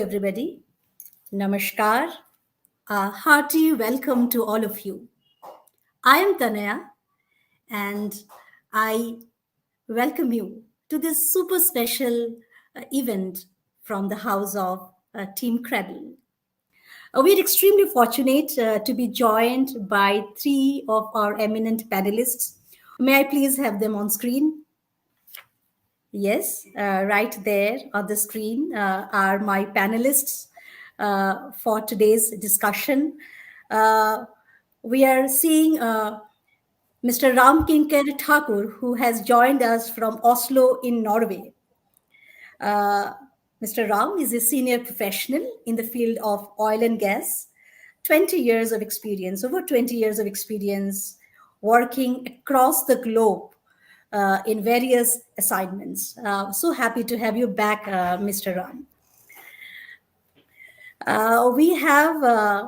everybody. Namaskar. A hearty welcome to all of you. I am Tanaya, and I welcome you to this super special event from the house of Team Cradle. We're extremely fortunate to be joined by three of our eminent panelists. May I please have them on screen? Yes, right there on the screen are my panelists for today's discussion. Uh, we are seeing Mr. Ram Kinkar Thakur, who has joined us from Oslo in Norway. Uh, Mr. Ram is a senior professional in the field of oil and gas, 20 years of experience, over 20 years of experience working across the globe in various assignments. So happy to have you back, Mr. Ram. We have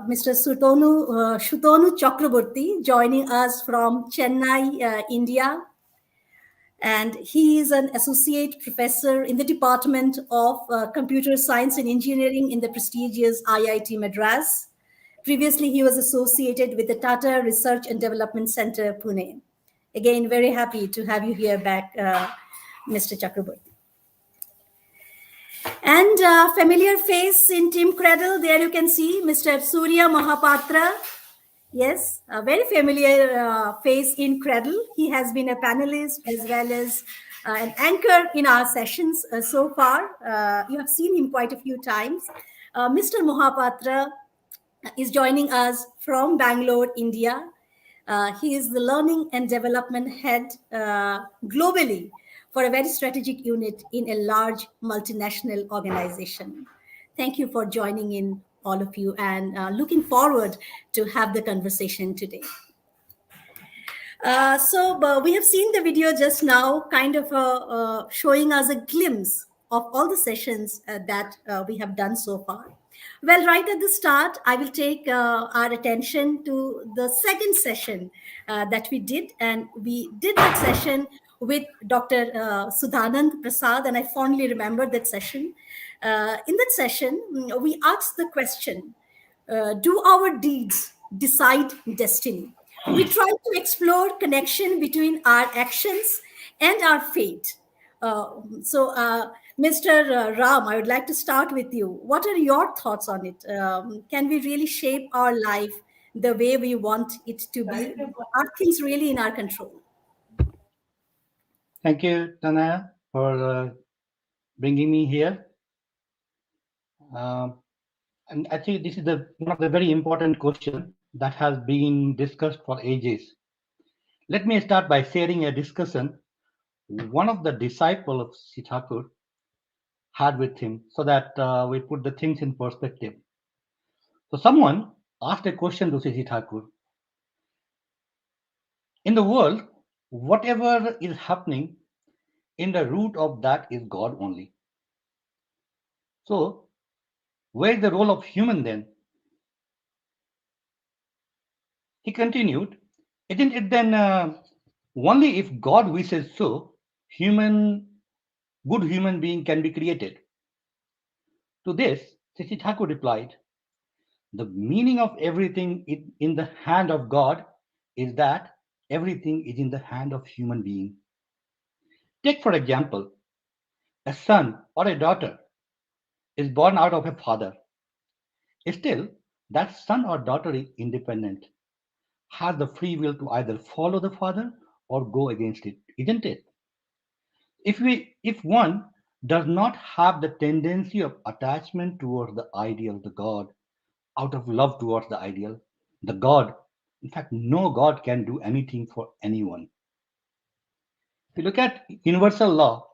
Mr. Shutonu Chakraborty joining us from Chennai, India. And he is an associate professor in the Department of Computer Science and Engineering in the prestigious IIT Madras. Previously, he was associated with the Tata Research and Development Center, Pune. Again, very happy to have you here back, Mr. Chakraborty. And familiar face in Team Cradle, there you can see Mr. Surya Mahapatra. Yes, a very familiar face in Cradle. He has been a panelist as well as an anchor in our sessions so far. You have seen him quite a few times. Mr. Mohapatra is joining us from Bangalore, India. He is the Learning and Development Head globally for a very strategic unit in a large multinational organization. Thank you for joining in, all of you, and looking forward to have the conversation today. So we have seen the video just now, kind of showing us a glimpse of all the sessions that we have done so far. Well, right at the start, I will take our attention to the second session that we did. And we did that session with Dr. Sudhanand Prasad, and I fondly remember that session. In that session, we asked the question, do our deeds decide destiny? We try to explore connection between our actions and our fate. Mr. Ram, I would like to start with you. What are your thoughts on it? Can we really shape our life the way we want it to be? Are things really in our control? Thank you, Tanaya, for bringing me here. And I think this is one of the very important questions that has been discussed for ages. Let me start by sharing a discussion one of the disciples of Sithakur had with him so that we put the things in perspective. So someone asked a question to Sithakur. In the world, whatever is happening, in the root of that is God only. So, where is the role of human then? He continued, isn't it then only if God wishes so, good human being can be created? To this, Sri Thakur replied, the meaning of everything in the hand of God is that everything is in the hand of human being. Take for example, a son or a daughter is born out of a father. Still, that son or daughter is independent, has the free will to either follow the father or go against it, isn't it? If one does not have the tendency of attachment towards the ideal, the God, out of love towards the ideal, the God, in fact, no God can do anything for anyone. If you look at universal law,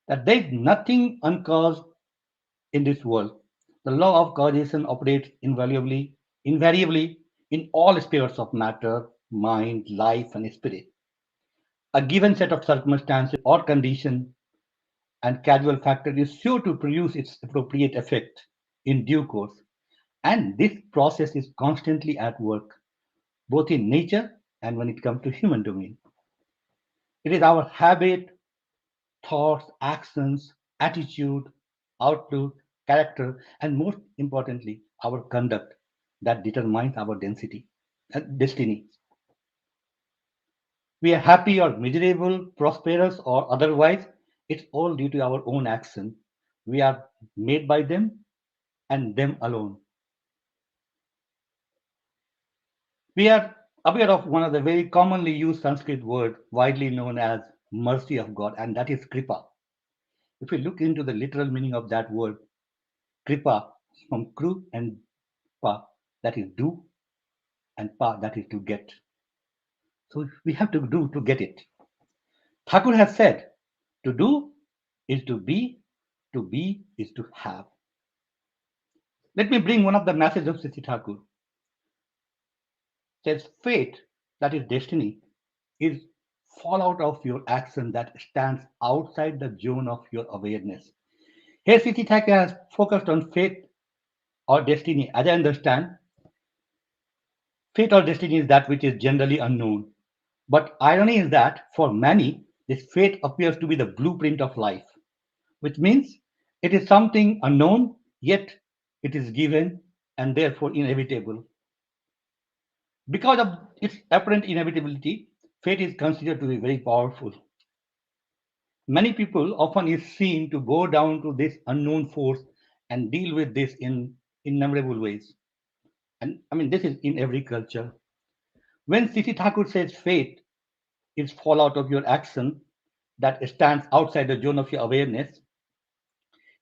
that there is nothing uncaused in this world. The law of causation operates invariably in all spheres of matter, mind, life, and spirit. A given set of circumstances or condition and causal factor is sure to produce its appropriate effect in due course. And this process is constantly at work, both in nature and when it comes to human domain. It is our habit, thoughts, actions, attitude, outlook, character, and most importantly, our conduct that determines our destiny. We are happy or miserable, prosperous or otherwise, it's all due to our own action. We are made by them and them alone. We are aware of one of the very commonly used Sanskrit word widely known as mercy of God, and that is kripa. If we look into the literal meaning of that word, kripa from kru and pa, that is do, and pa, that is to get. So we have to do to get it. Thakur has said, to do is to be is to have. Let me bring one of the messages of Siti Thakur. Says fate, that is destiny, is fallout of your action that stands outside the zone of your awareness. Here Siti Thakur has focused on fate or destiny. As I understand, fate or destiny is that which is generally unknown. But irony is that for many, this fate appears to be the blueprint of life, which means it is something unknown, yet it is given and therefore inevitable. Because of its apparent inevitability, fate is considered to be very powerful. Many people often is seen to go down to this unknown force and deal with this in innumerable ways. And I mean, this is in every culture. When Siti Thakur says fate is fallout of your action that stands outside the zone of your awareness,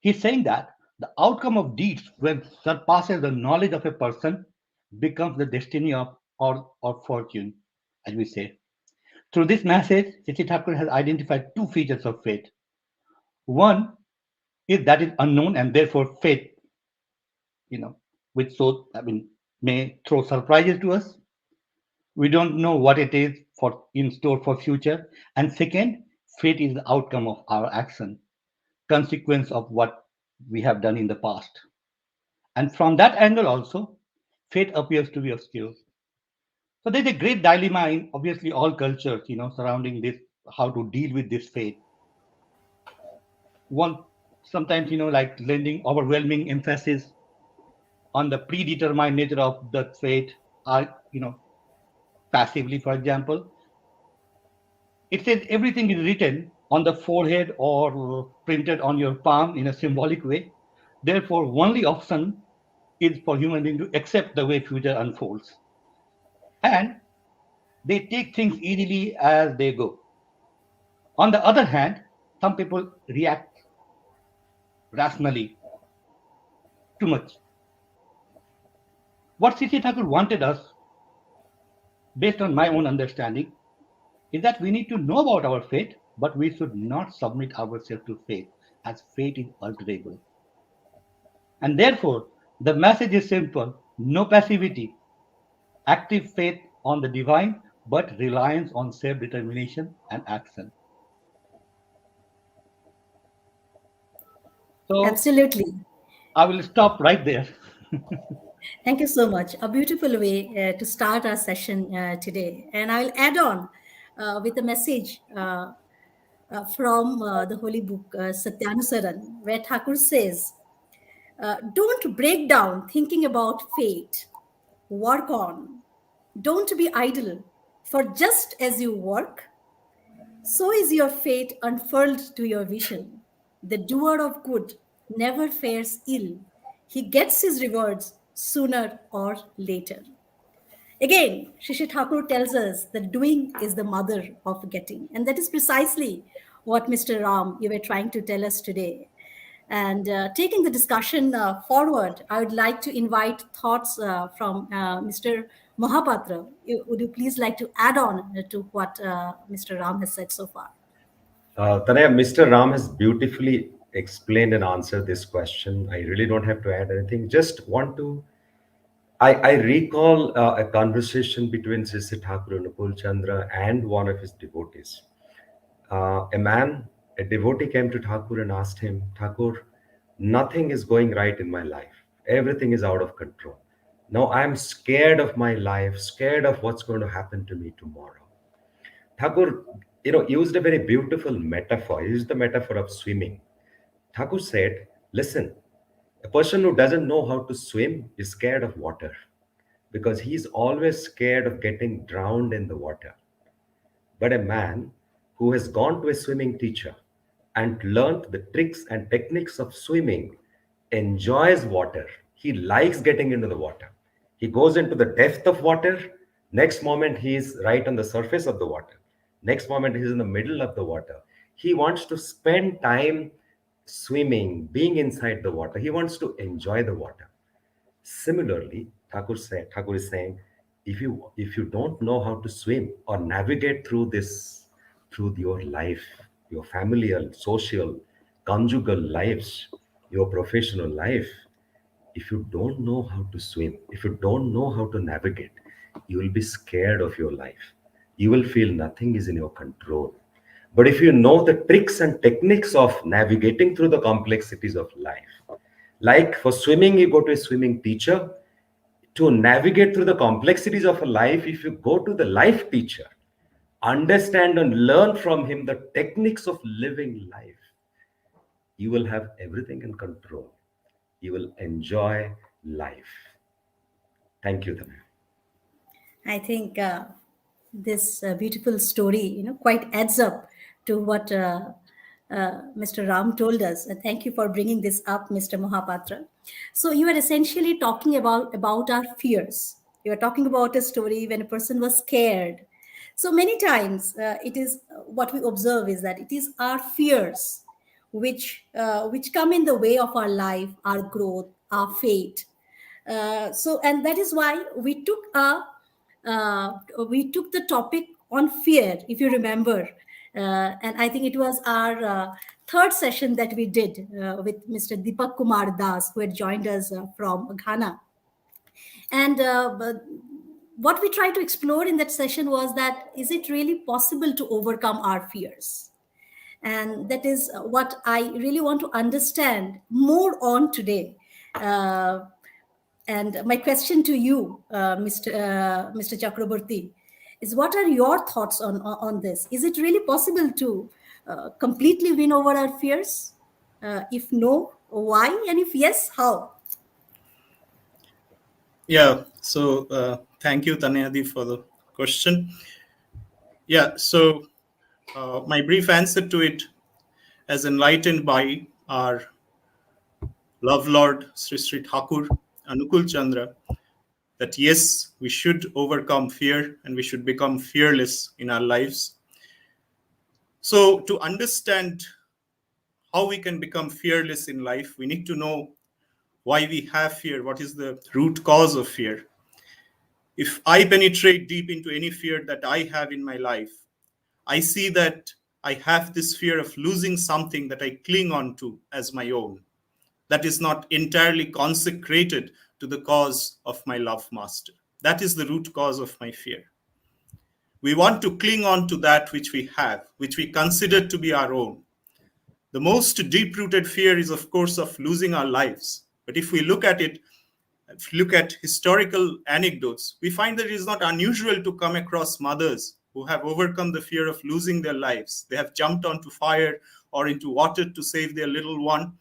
he's saying that the outcome of deeds when surpasses the knowledge of a person becomes the destiny of or fortune, as we say. Through this message, Siti Thakur has identified two features of fate. One is that is unknown and therefore fate, you know, which so I mean may throw surprises to us. We don't know what it is for in store for future. And second, fate is the outcome of our action, consequence of what we have done in the past. And from that angle also, fate appears to be obscure. So there's a great dilemma in obviously all cultures, surrounding this, how to deal with this fate. One sometimes, like lending overwhelming emphasis on the predetermined nature of the fate, are, passively, for example. It says everything is written on the forehead or printed on your palm in a symbolic way. Therefore, only option is for human being to accept the way future unfolds. And they take things easily as they go. On the other hand, some people react rationally too much. What Sisi Thakur wanted us, based on my own understanding, is that we need to know about our fate, but we should not submit ourselves to fate, as fate is alterable. And therefore, the message is simple: no passivity, active faith on the divine, but reliance on self determination and action. So Absolutely. I will stop right there. Thank you so much. A beautiful way to start our session today. And I'll add on with a message from the holy book Satyanusaran, where Thakur says, don't break down thinking about fate, work on. Don't be idle, for just as you work, so is your fate unfurled to your vision. The doer of good never fares ill. He gets his rewards sooner or later. Again, Shishi Thakur tells us that doing is the mother of getting. And that is precisely what Mr. Ram, you were trying to tell us today. And taking the discussion forward, I would like to invite thoughts from Mr. Mohapatra. Would you please like to add on to what Mr. Ram has said so far? Tanaya, Mr. Ram has beautifully explained and answered this question. I really don't have to add anything. Just want to, I recall a conversation between Sisi Thakur Nupul Chandra and one of his devotees. A devotee came to Thakur and asked him, Thakur, nothing is going right in my life. Everything is out of control. Now I'm scared of my life, scared of what's going to happen to me tomorrow. Thakur, used a very beautiful metaphor. He used the metaphor of swimming. Thakur said, listen, A person who doesn't know how to swim is scared of water because he's always scared of getting drowned in the water. But a man who has gone to a swimming teacher and learnt the tricks and techniques of swimming enjoys water. He likes getting into the water. He goes into the depth of water. Next moment, he is right on the surface of the water. Next moment, he's in the middle of the water. He wants to spend time swimming, being inside the water. He wants to enjoy the water. Similarly, Thakur is saying, if you don't know how to swim or navigate through this, through your life, your familial, social, conjugal lives, your professional life, if you don't know how to swim, if you don't know how to navigate, you will be scared of your life. You will feel nothing is in your control. But if you know the tricks and techniques of navigating through the complexities of life, like for swimming, you go to a swimming teacher. To navigate through the complexities of a life, if you go to the life teacher, understand and learn from him the techniques of living life, you will have everything in control. You will enjoy life. Thank you, Tanay. I think this beautiful story, quite adds up to what Mr. Ram told us. And thank you for bringing this up, Mr. Mohapatra. So you are essentially talking about our fears. You are talking about a story when a person was scared. So many times, it is what we observe is that it is our fears which come in the way of our life, our growth, our fate. And that is why we took the topic on fear, if you remember, and I think it was our third session that we did with Mr. Deepak Kumar Das, who had joined us from Ghana. And what we tried to explore in that session was that is it really possible to overcome our fears? And that is what I really want to understand more on today. And my question to you, Mr. Chakraborty, is what are your thoughts on this? Is it really possible to completely win over our fears? If no, why? And if yes, how? Yeah, so thank you, Tanyadi, for the question. Yeah, so my brief answer to it, as enlightened by our love Lord Sri Sri Thakur Anukul Chandra, that yes, we should overcome fear and we should become fearless in our lives. So to understand how we can become fearless in life, we need to know why we have fear, what is the root cause of fear. If I penetrate deep into any fear that I have in my life, I see that I have this fear of losing something that I cling on to as my own, that is not entirely consecrated to the cause of my love master. That is the root cause of my fear. We want to cling on to that which we have, which we consider to be our own. The most deep-rooted fear is, of course, of losing our lives. But if we look at it, if you look at historical anecdotes, we find that it is not unusual to come across mothers who have overcome the fear of losing their lives. They have jumped onto fire or into water to save their little one.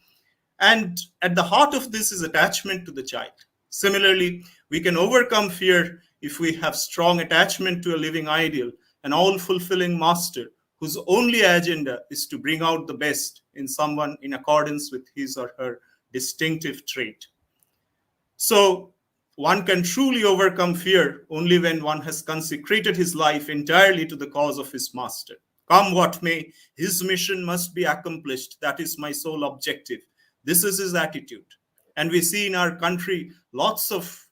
And at the heart of this is attachment to the child. Similarly, we can overcome fear if we have strong attachment to a living ideal, an all-fulfilling master whose only agenda is to bring out the best in someone in accordance with his or her distinctive trait. So one can truly overcome fear only when one has consecrated his life entirely to the cause of his master. Come what may, his mission must be accomplished. That is my sole objective. This is his attitude. And we see in our country lots of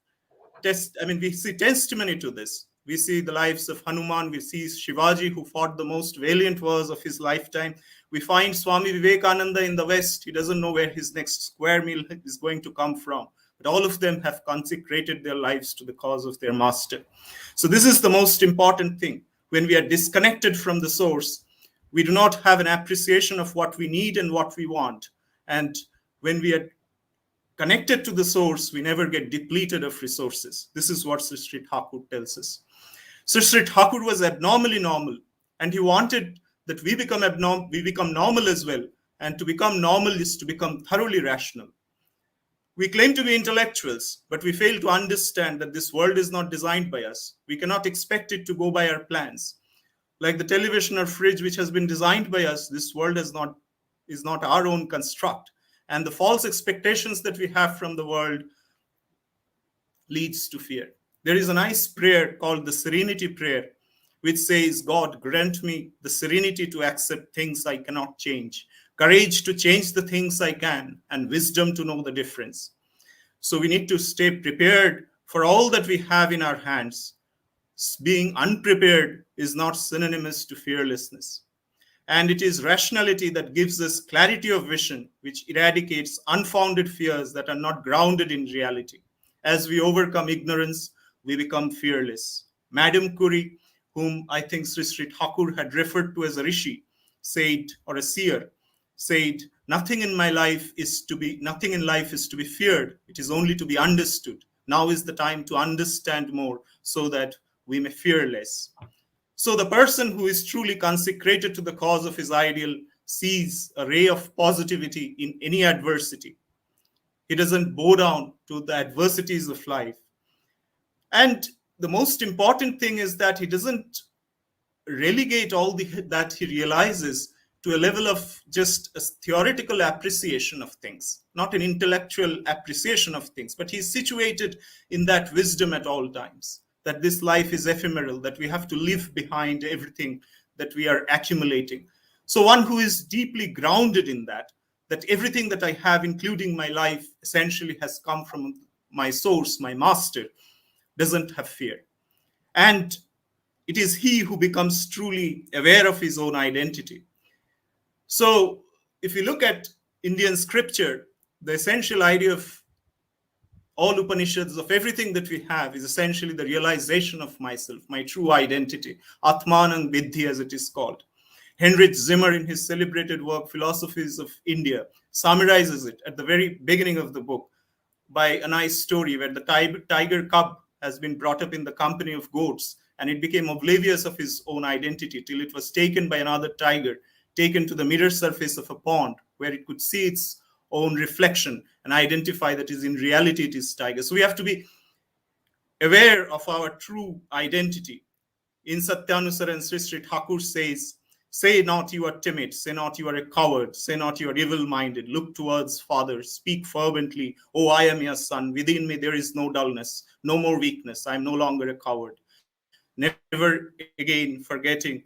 we see testimony to this. We see the lives of Hanuman. We see Shivaji, who fought the most valiant wars of his lifetime. We find Swami Vivekananda in the West. He doesn't know where his next square meal is going to come from. But all of them have consecrated their lives to the cause of their master. So this is the most important thing. When we are disconnected from the source, we do not have an appreciation of what we need and what we want. And when we are connected to the source, we never get depleted of resources. This is what Sri Sri Thakur tells us. Sri Sri Thakur was abnormally normal, and he wanted that we become normal as well. And to become normal is to become thoroughly rational. We claim to be intellectuals, but we fail to understand that this world is not designed by us. We cannot expect it to go by our plans. Like the television or fridge, which has been designed by us, this world is not our own construct. And the false expectations that we have from the world leads to fear. There is a nice prayer called the Serenity Prayer, which says, God, grant me the serenity to accept things I cannot change, courage to change the things I can, and wisdom to know the difference. So we need to stay prepared for all that we have in our hands. Being unprepared is not synonymous to fearlessness. And it is rationality that gives us clarity of vision, which eradicates unfounded fears that are not grounded in reality. As we overcome ignorance, we become fearless. Madame Curie, whom I think Sri Sri Thakur had referred to as a rishi, said, or a seer, said, nothing in life is to be feared. It is only to be understood. Now is the time to understand more so that we may fear less. So the person who is truly consecrated to the cause of his ideal sees a ray of positivity in any adversity. He doesn't bow down to the adversities of life. And the most important thing is that he doesn't relegate that he realizes to a level of just a theoretical appreciation of things, not an intellectual appreciation of things, but he's situated in that wisdom at all times, that this life is ephemeral, that we have to live behind everything that we are accumulating. So one who is deeply grounded in that everything that I have, including my life, essentially has come from my source, my master, doesn't have fear. And it is he who becomes truly aware of his own identity. So if you look at Indian scripture, the essential idea of all Upanishads, of everything that we have, is essentially the realization of myself, my true identity, Atmanam Vidhi, as it is called. Heinrich Zimmer, in his celebrated work, Philosophies of India, summarizes it at the very beginning of the book by a nice story where the tiger cub has been brought up in the company of goats, and it became oblivious of his own identity till it was taken by another tiger, taken to the mirror surface of a pond where it could see its own reflection and identify that is in reality it is tiger. So we have to be aware of our true identity. In Satyanusaran, Sri Sri Thakur says, say not you are timid, say not you are a coward, say not you are evil-minded, look towards Father, speak fervently, oh, I am your son, within me there is no dullness, no more weakness, I am no longer a coward. Never again forgetting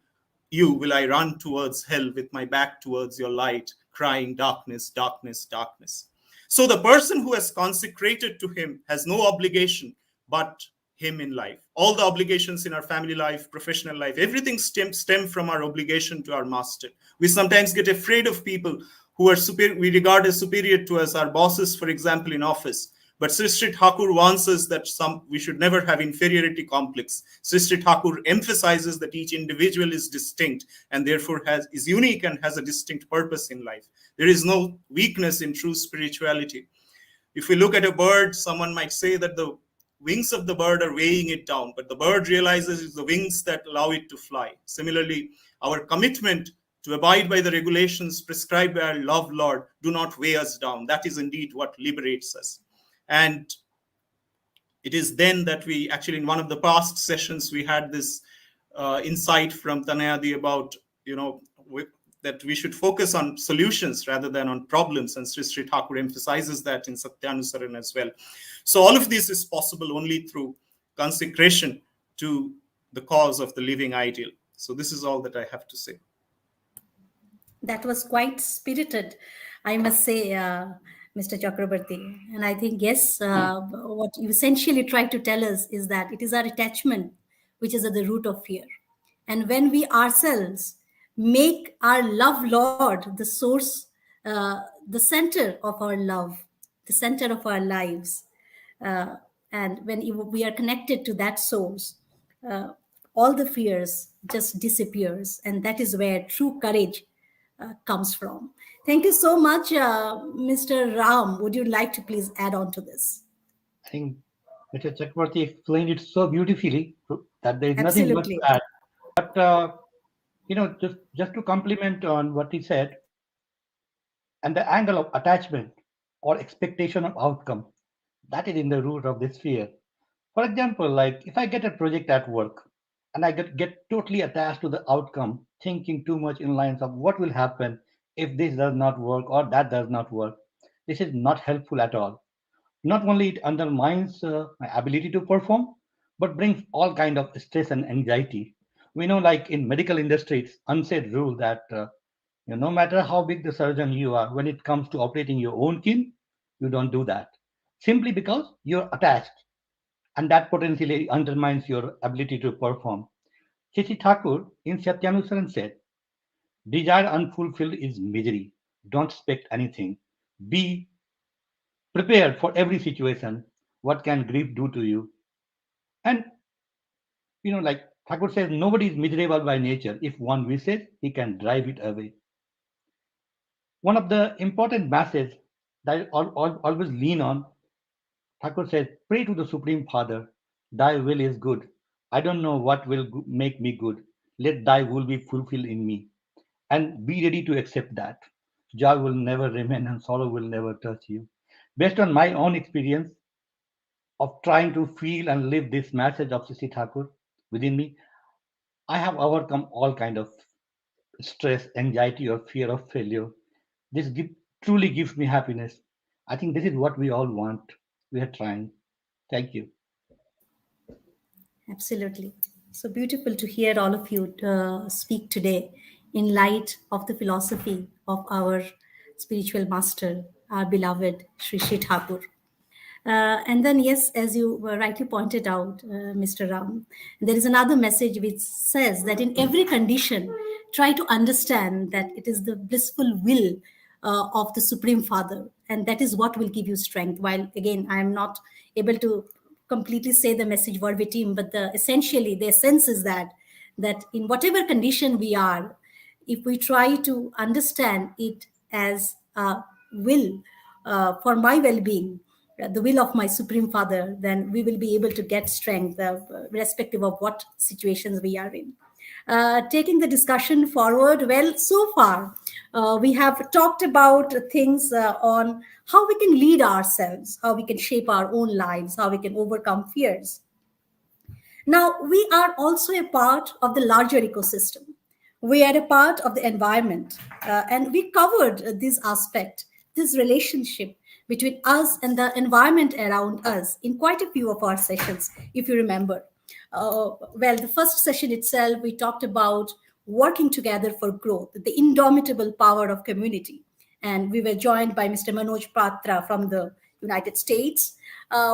you will I run towards hell with my back towards your light, crying darkness, darkness, darkness. So the person who has consecrated to him has no obligation but him in life. All the obligations in our family life, professional life, everything stem from our obligation to our master. We sometimes get afraid of people who are we regard as superior to us, our bosses, for example, in office. But Sri Sri Thakur warns us that we should never have inferiority complex. Sri Sri Thakur emphasizes that each individual is distinct and therefore is unique and has a distinct purpose in life. There is no weakness in true spirituality. If we look at a bird, someone might say that the wings of the bird are weighing it down, but the bird realizes it's the wings that allow it to fly. Similarly, our commitment to abide by the regulations prescribed by our loved Lord do not weigh us down. That is indeed what liberates us. And it is then that we actually, in one of the past sessions, we had this insight from Tanayadi about, that we should focus on solutions rather than on problems. And Sri Sri Thakur emphasizes that in Satyanusaran as well. So all of this is possible only through consecration to the cause of the living ideal. So this is all that I have to say. That was quite spirited, I must say, Mr. Chakrabarti. And I think, yes, what you essentially try to tell us is that it is our attachment which is at the root of fear. And when we ourselves make our love Lord the source, the center of our love, the center of our lives, and when we are connected to that source, all the fears just disappears, and that is where true courage comes from. Thank you so much, Mr. Ram. Would you like to please add on to this? I think Mr. Chakravarti explained it so beautifully that there is nothing much Absolutely. to add. But just to compliment on what he said, and the angle of attachment, or expectation of outcome. That is in the root of this fear. For example, like if I get a project at work and I get totally attached to the outcome, thinking too much in lines of what will happen if this does not work or that does not work, this is not helpful at all. Not only it undermines my ability to perform, but brings all kind of stress and anxiety. We know, like in medical industry, it's unsaid rule that no matter how big the surgeon you are, when it comes to operating your own kin, you don't do that simply because you're attached, and that potentially undermines your ability to perform. Chichi Thakur in Satyanusaran said, desire unfulfilled is misery. Don't expect anything. Be prepared for every situation. What can grief do to you? And like Thakur says, nobody is miserable by nature. If one wishes, he can drive it away. One of the important messages that I always lean on, Thakur says, pray to the Supreme Father. Thy will is good. I don't know what will make me good. Let thy will be fulfilled in me. And be ready to accept that. Joy will never remain and sorrow will never touch you. Based on my own experience of trying to feel and live this message of Sisi Thakur within me, I have overcome all kind of stress, anxiety, or fear of failure. This truly gives me happiness. I think this is what we all want. We are trying. Thank you. Absolutely. So beautiful to hear all of you speak today in light of the philosophy of our spiritual master, our beloved Sri Sri Thakur. And then, yes, as you rightly pointed out, Mr. Ram, there is another message which says that in every condition, try to understand that it is the blissful will of the Supreme Father, and that is what will give you strength. While, again, I am not able to completely say the message verbatim, but essentially, the essence is that in whatever condition we are, if we try to understand it as a will for my well-being, the will of my Supreme Father, then we will be able to get strength, irrespective of what situations we are in. Taking the discussion forward, well, so far we have talked about things on how we can lead ourselves, how we can shape our own lives, how we can overcome fears. Now, we are also a part of the larger ecosystem. We are a part of the environment, and we covered this aspect, this relationship between us and the environment around us in quite a few of our sessions, if you remember. Well, the first session itself, we talked about working together for growth, the indomitable power of community. And we were joined by Mr. Manoj Patra from the United States.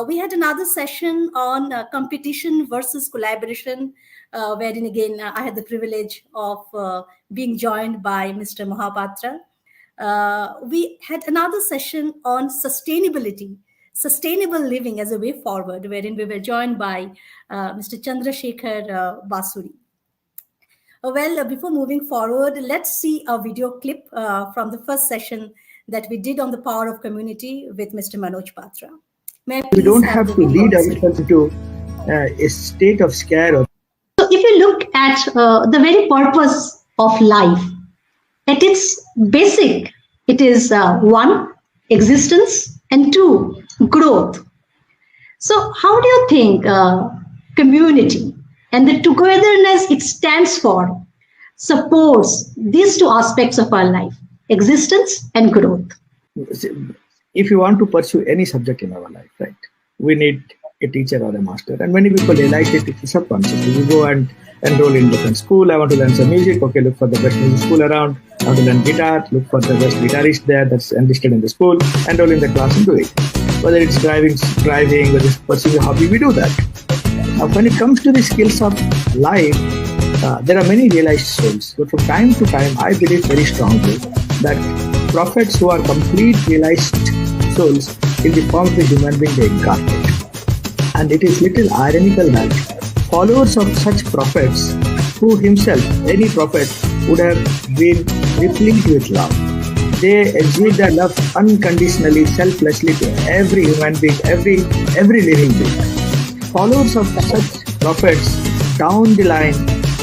We had another session on competition versus collaboration, wherein again I had the privilege of being joined by Mr. Mahapatra. We had another session on sustainability, sustainable living as a way forward, wherein we were joined by Mr. Chandrasekhar Basuri. Well, before moving forward, let's see a video clip from the first session that we did on the power of community with Mr. Manoj Patra. We don't have to lead ourselves into a state of scare. So if you look at the very purpose of life, at its basic, it is one, existence, and two, growth. So how do you think community and the togetherness it stands for supports these two aspects of our life, existence and growth? If you want to pursue any subject in our life, right, we need a teacher or a master. And many people realize it is subconscious. You go and enroll in different school. I want to learn some music. Okay, look for the best music school around. I want to learn guitar. Look for the best guitarist there that's enlisted in the school. Enroll in the class and do it. Whether it's driving, whether it's pursuing a hobby, we do that. Now, when it comes to the skills of life, there are many realized souls. But from time to time, I believe very strongly that prophets who are complete realized souls in the form of a human being they incarnate. And it is little ironical that followers of such prophets, who himself, any prophet, would have been replete with love. They exude their love unconditionally, selflessly to every human being, every living being. Followers of such prophets, down the line,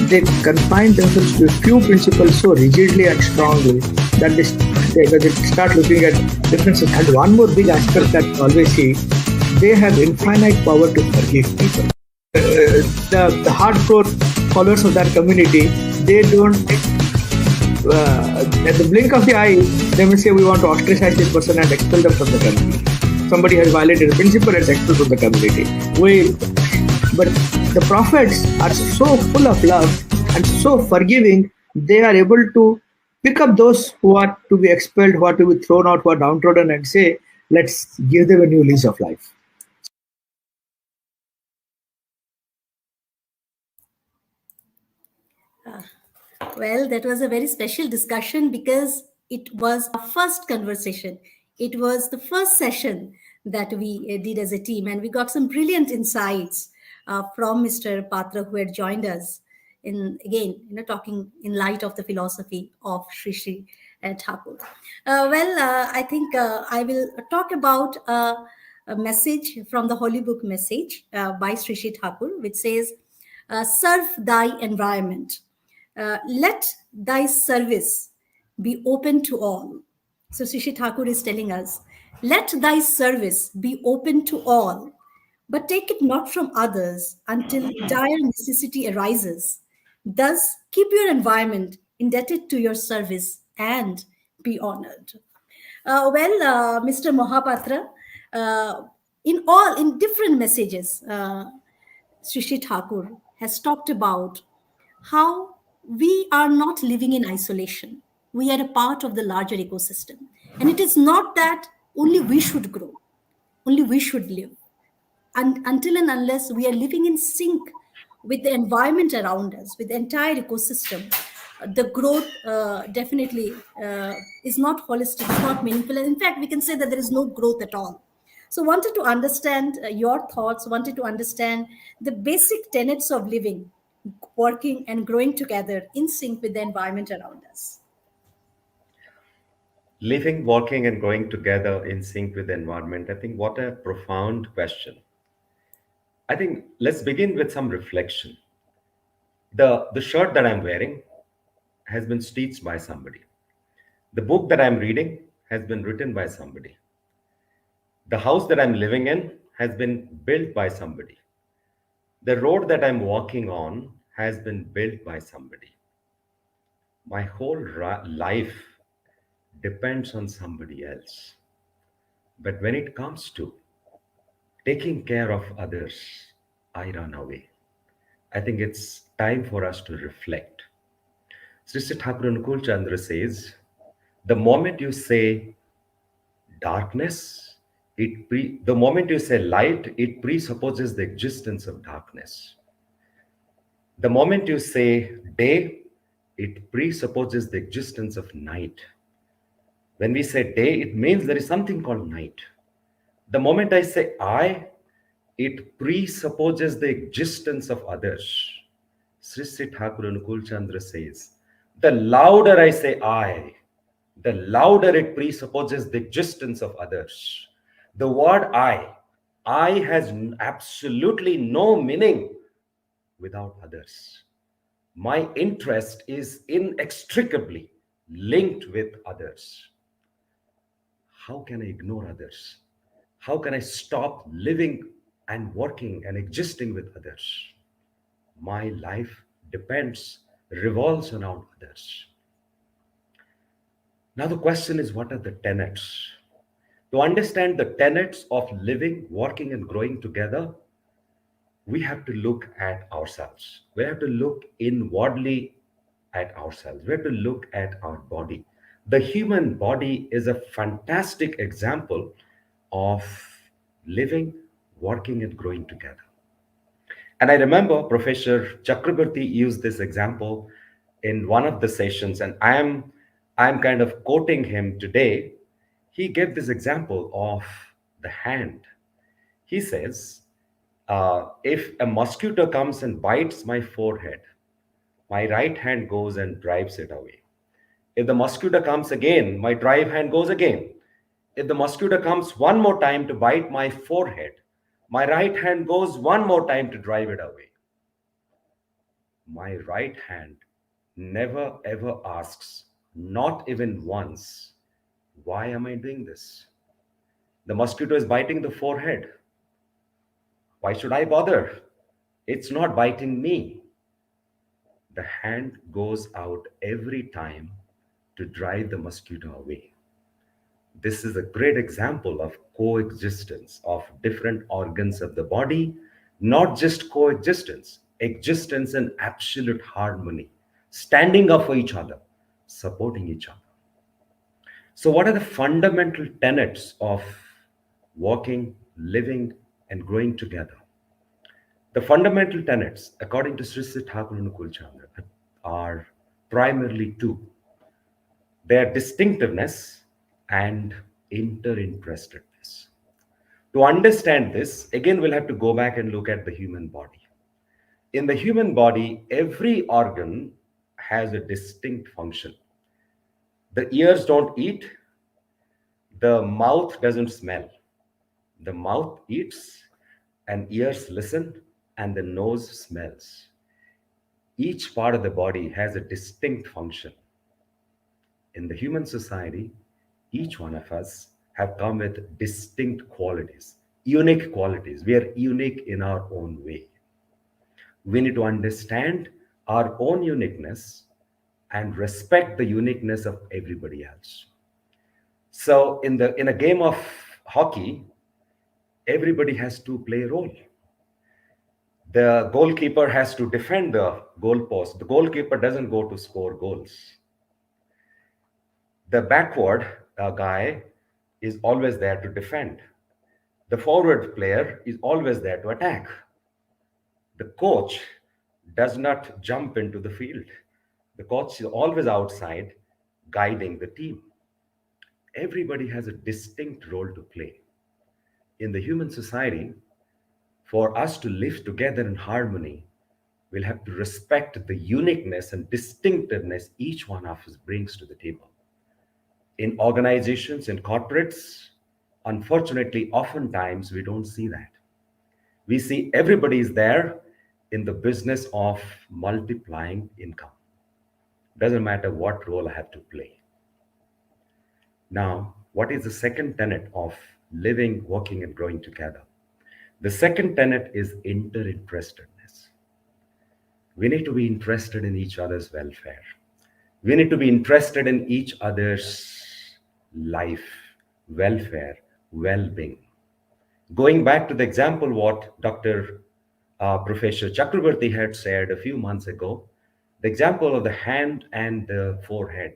they confine themselves to a few principles so rigidly and strongly that they start looking at differences. And one more big aspect that I always see, they have infinite power to forgive people. The hardcore followers of that community, they don't, at the blink of the eye, they may say, we want to ostracize this person and expel them from the community. Somebody has violated a principle, let's expel from the community. But the prophets are so full of love and so forgiving, they are able to pick up those who are to be expelled, who are to be thrown out, who are downtrodden, and say, let's give them a new lease of life. Well, that was a very special discussion because it was our first conversation. It was the first session that we did as a team, and we got some brilliant insights from Mr. Patra, who had joined us in, again, talking in light of the philosophy of Sri Sri Thakur. I think I will talk about a message from the Holy Book Message by Sri Sri Thakur, which says, serve thy environment. Let thy service be open to all. So Sri Sri Thakur is telling us, let thy service be open to all, but take it not from others until dire necessity arises. Thus, keep your environment indebted to your service and be honored. Mr. Mohapatra, in different messages, Sri Sri Thakur has talked about how we are not living in isolation. We are a part of the larger ecosystem. And it is not that only we should grow, only we should live. And until and unless we are living in sync with the environment around us, with the entire ecosystem, the growth definitely is not holistic, it's not meaningful. And in fact, we can say that there is no growth at all. So wanted to understand your thoughts, wanted to understand the basic tenets of living, working and growing together in sync with the environment around us. Living, working, and growing together in sync with the environment. I think what a profound question. I think let's begin with some reflection. The shirt that I'm wearing has been stitched by somebody. The book that I'm reading has been written by somebody. The house that I'm living in has been built by somebody. The road that I'm walking on has been built by somebody. My whole life depends on somebody else. But when it comes to taking care of others, I run away. I think it's time for us to reflect. Sri Sri Thakur Anukul Chandra says, the moment you say darkness, the moment you say light, it presupposes the existence of darkness. The moment you say day, it presupposes the existence of night. When we say day, it means there is something called night. The moment I say I, it presupposes the existence of others. Sri Sri Thakur Anukul Chandra says, the louder I say I, the louder it presupposes the existence of others. The word I has absolutely no meaning without others. My interest is inextricably linked with others. How can I ignore others? How can I stop living and working and existing with others? My life revolves around others. Now the question is, what are the tenets? To understand the tenets of living, working, and growing together, we have to look at ourselves. We have to look inwardly at ourselves. We have to look at our body. The human body is a fantastic example of living, working, and growing together. And I remember Professor Chakrabarti used this example in one of the sessions, and I'm kind of quoting him today. He gave this example of the hand. He says, if a mosquito comes and bites my forehead, my right hand goes and drives it away. If the mosquito comes again, my right hand goes again. If the mosquito comes one more time to bite my forehead, my right hand goes one more time to drive it away. My right hand never ever asks, not even once, Why am I doing this? The mosquito is biting the forehead. Why should I bother? It's not biting me. The hand goes out every time to drive the mosquito away. This is a great example of coexistence of different organs of the body, not just coexistence, existence in absolute harmony, standing up for each other, supporting each other. So, what are the fundamental tenets of working, living, and growing together? The fundamental tenets, according to Sri Sri Thakur and Anukul Chandra, are primarily two. They are distinctiveness and inter-interestedness. To understand this, again, we'll have to go back and look at the human body. In the human body, every organ has a distinct function. The ears don't eat, the mouth doesn't smell. The mouth eats, and ears listen, and the nose smells. Each part of the body has a distinct function. In the human society, each one of us have come with distinct qualities, unique qualities. We are unique in our own way. We need to understand our own uniqueness and respect the uniqueness of everybody else. So in a game of hockey, everybody has to play a role. The goalkeeper has to defend the goalpost. The goalkeeper doesn't go to score goals. The backward guy is always there to defend. The forward player is always there to attack. The coach does not jump into the field. The coach is always outside guiding the team. Everybody has a distinct role to play. In the human society, for us to live together in harmony, we'll have to respect the uniqueness and distinctiveness each one of us brings to the table. In organizations, in corporates, unfortunately, oftentimes we don't see that. We see everybody is there in the business of multiplying income. Doesn't matter what role I have to play. Now, what is the second tenet of living, working, and growing together? The second tenet is inter-interestedness. We need to be interested in each other's welfare. We need to be interested in each other's life, welfare, well-being. Going back to the example what Dr. Professor Chakrabarti had said a few months ago, the example of the hand and the forehead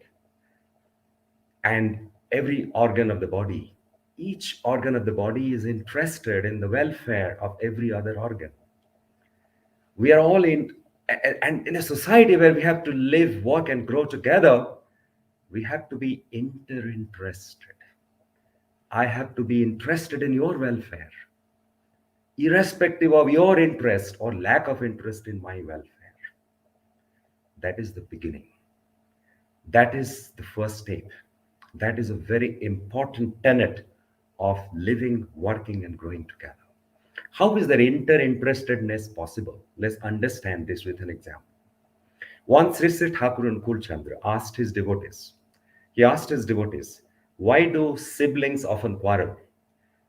and every organ of the body. Each organ of the body is interested in the welfare of every other organ. We are all in a society where we have to live, work, and grow together. We have to be inter-interested. I have to be interested in your welfare, irrespective of your interest or lack of interest in my welfare. That is the beginning. That is the first step. That is a very important tenet of living, working, and growing together. How is that inter-interestedness possible? Let's understand this with an example. Once Sri Sri Thakur and Kul Chandra asked his devotees, why do siblings often quarrel?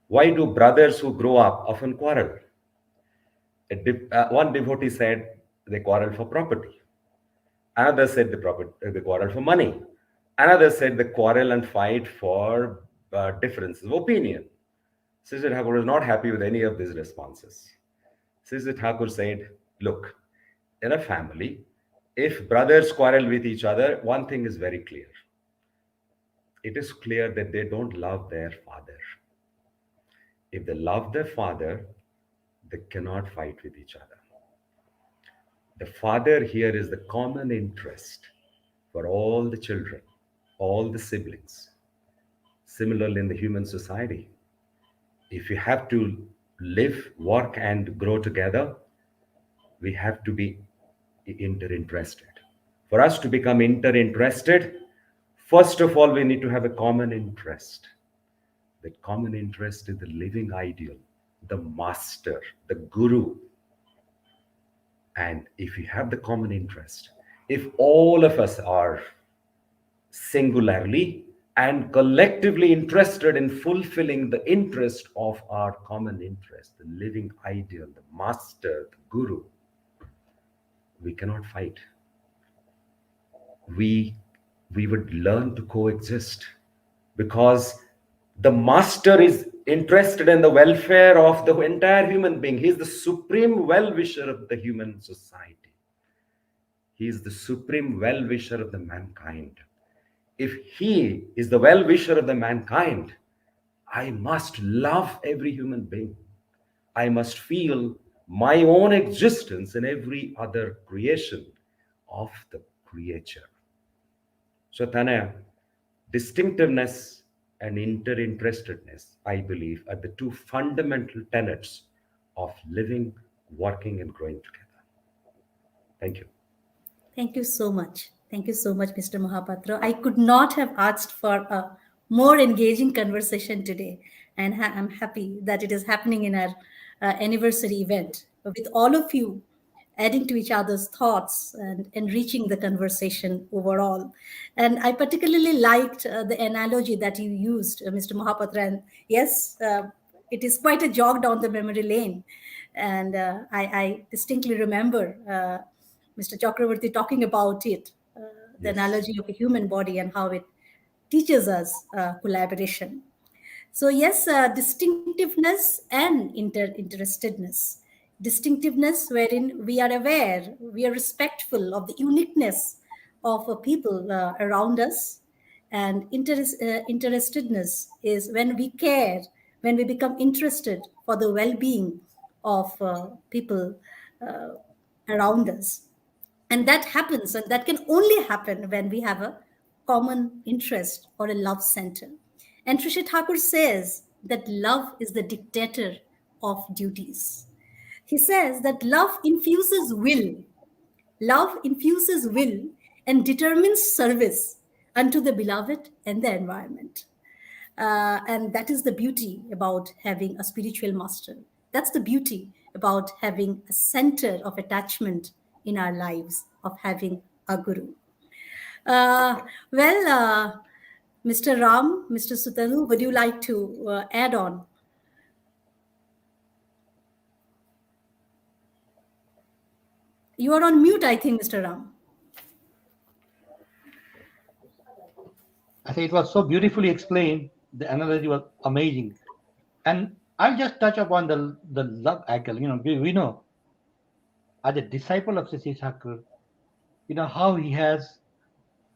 Why do brothers who grow up often quarrel? One devotee said they quarrel for property. Another said they quarrel for money. Another said they quarrel and fight for differences of opinion. Sri Sri Thakur was not happy with any of these responses. Sri Sri Thakur said, look, in a family, if brothers quarrel with each other, one thing is very clear. It is clear that they don't love their father. If they love their father, they cannot fight with each other. The father here is the common interest for all the children, all the siblings. Similarly, in the human society, if you have to live, work, and grow together, we have to be inter-interested. For us to become inter-interested, first of all, we need to have a common interest. That common interest is the living ideal, the master, the guru. And if we have the common interest, if all of us are singularly and collectively interested in fulfilling the interest of our common interest, the living ideal, the master, the guru, we cannot fight. We would learn to coexist, because the master is interested in the welfare of the entire human being. He is the supreme well-wisher of the human society. He is the supreme well-wisher of the mankind. If he is the well-wisher of the mankind, I must love every human being. I must feel my own existence in every other creation of the creature. So, Tanaya, distinctiveness and inter-interestedness, I believe, are the two fundamental tenets of living, working, and growing together. Thank you. Thank you so much. Thank you so much, Mr. Mohapatra. I could not have asked for a more engaging conversation today, and I'm happy that it is happening in our anniversary event with all of you adding to each other's thoughts and enriching the conversation overall. And I particularly liked the analogy that you used, Mr. Mohapatra. And yes, it is quite a jog down the memory lane. And I distinctly remember Mr. Chakravarti talking about it, the Yes. analogy of a human body and how it teaches us collaboration. So yes, distinctiveness and interestedness. Distinctiveness wherein we are aware, we are respectful of the uniqueness of people around us. And interestedness is when we care, when we become interested for the well-being of people uh, around us. And that happens, and that can only happen when we have a common interest or a love center. And Trishi Thakur says that love is the dictator of duties. He says that love infuses will and determines service unto the beloved and the environment. And that is the beauty about having a spiritual master. That's the beauty about having a center of attachment in our lives, of having a guru. Uh, well, Mr. Ram, Mr. Sutanu, would you like to add on? You are on mute, I think, Mr. Ram. I say it was so beautifully explained. The analogy was amazing. And I'll just touch upon the love angle. We know, as a disciple of Sri Thakur, how he has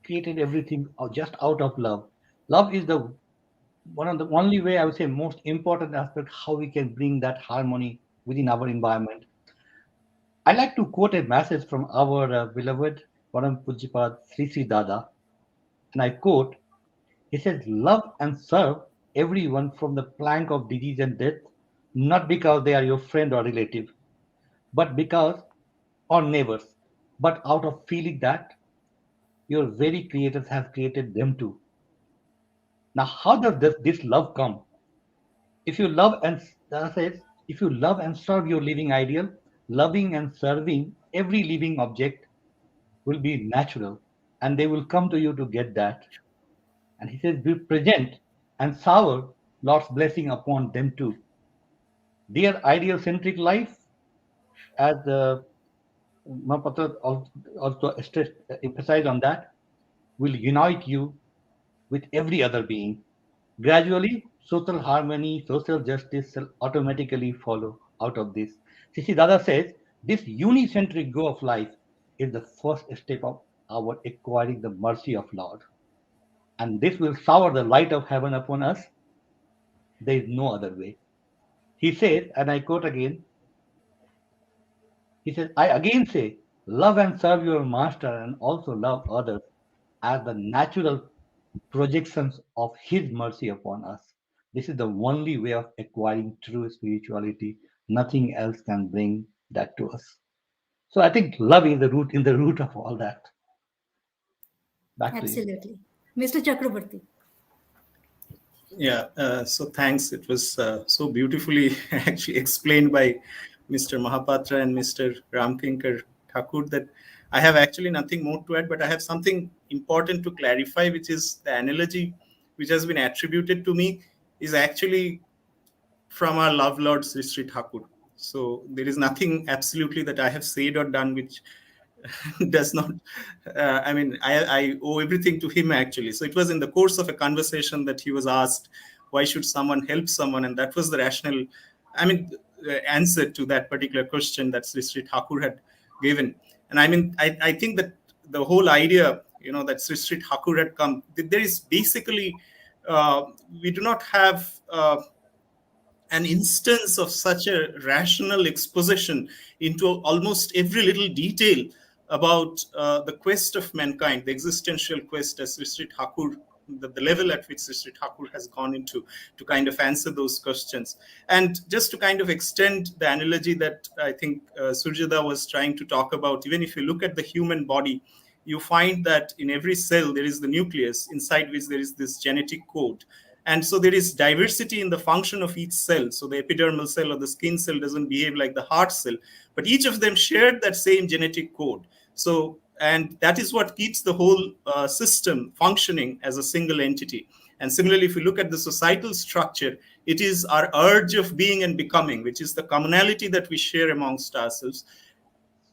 created everything just out of love. Love is the one of the only way, I would say, most important aspect how we can bring that harmony within our environment. I like to quote a message from our beloved Param Pujyapad Sri Sri Dada, and I quote, he says, love and serve everyone from the plank of disease and death, not because they are your friend or relative, but because, or neighbors, but out of feeling that your very creators have created them too. Now, how does this love come? If you love and says, if you love and serve your living ideal, loving and serving every living object will be natural, and they will come to you to get that. And he says, be present and shower Lord's blessing upon them too. Their ideal centric life, as Mahapatra also emphasized on that, will unite you with every other being. Gradually, social harmony, social justice will automatically follow out of this. Sisi Dada says, this unicentric go of life is the first step of our acquiring the mercy of Lord. And this will shower the light of heaven upon us. There is no other way. He says, and I quote again, he says, I again say, love and serve your master and also love others as the natural projections of his mercy upon us. This is the only way of acquiring true spirituality. Nothing else can bring that to us. So I think love is the root of all that. Back to you. Absolutely. Mr. Chakrabarti. Yeah, so thanks. It was so beautifully actually explained by Mr. Mahapatra and Mr. Ramkinkar Thakur that I have actually nothing more to add, but I have something important to clarify, which is the analogy which has been attributed to me is actually from our love Lord Sri Sri Thakur. So there is nothing absolutely that I have said or done which does not, I owe everything to him actually. So it was in the course of a conversation that he was asked, why should someone help someone? And that was the rational, answer to that particular question that Sri Sri Thakur had given. And I think that the whole idea, that Sri Sri Thakur had come, there is basically, we do not have an instance of such a rational exposition into almost every little detail about the quest of mankind, the existential quest, as Sri Sri Thakur, the level at which Sri Sri Thakur has gone into to kind of answer those questions. And just to kind of extend the analogy that I think Surjada was trying to talk about, even if you look at the human body, you find that in every cell there is the nucleus, inside which there is this genetic code. And so there is diversity in the function of each cell. So the epidermal cell or the skin cell doesn't behave like the heart cell, but each of them shared that same genetic code. So, and that is what keeps the whole system functioning as a single entity. And similarly, if you look at the societal structure, it is our urge of being and becoming, which is the commonality that we share amongst ourselves,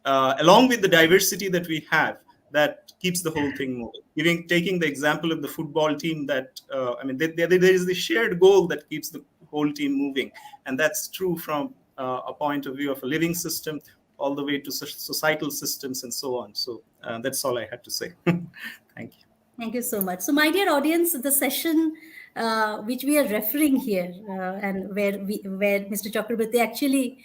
along with the diversity that we have, that keeps the whole thing moving. Taking the example of the football team, that there is the shared goal that keeps the whole team moving, and that's true from a point of view of a living system all the way to societal systems and so on. So that's all I had to say. Thank you. Thank you so much. So, my dear audience, the session which we are referring here, and where Mr. Chakraborty actually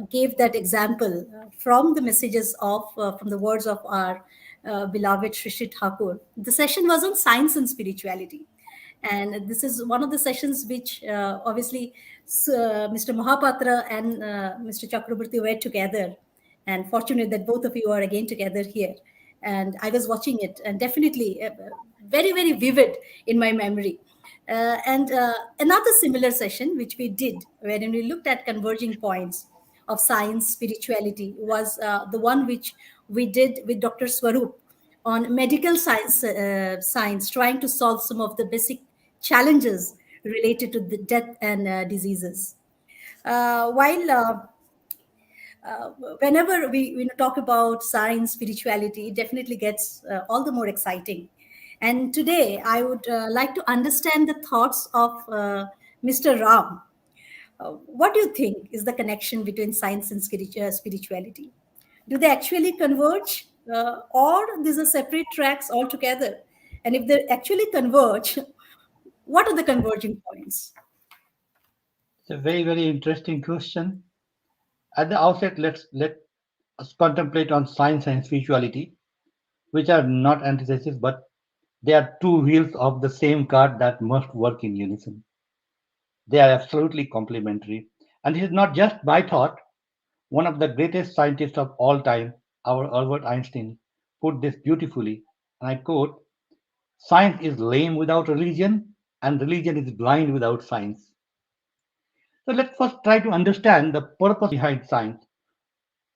gave that example from the messages of from the words of our beloved Sri Sri Thakur. The session was on science and spirituality, and this is one of the sessions which obviously Mr. Mahapatra and Mr. Chakraborty were together, and fortunate that both of you are again together here. And I was watching it, and definitely very, very vivid in my memory. And another similar session which we did, wherein we looked at converging points of science, spirituality, was the one which we did with Dr. Swaroop on medical science, trying to solve some of the basic challenges related to the death and diseases. While whenever we talk about science, spirituality, it definitely gets all the more exciting. And today, I would like to understand the thoughts of Mr. Ram. What do you think is the connection between science and spirituality? Do they actually converge, or these are separate tracks altogether? And if they actually converge, what are the converging points? It's a very, very interesting question. At the outset, let us contemplate on science and spirituality, which are not antithesis, but they are two wheels of the same car that must work in unison. They are absolutely complementary. And this is not just by thought. One of the greatest scientists of all time, our Albert Einstein, put this beautifully, and I quote, "Science is lame without religion, and religion is blind without science." So let's first try to understand the purpose behind science.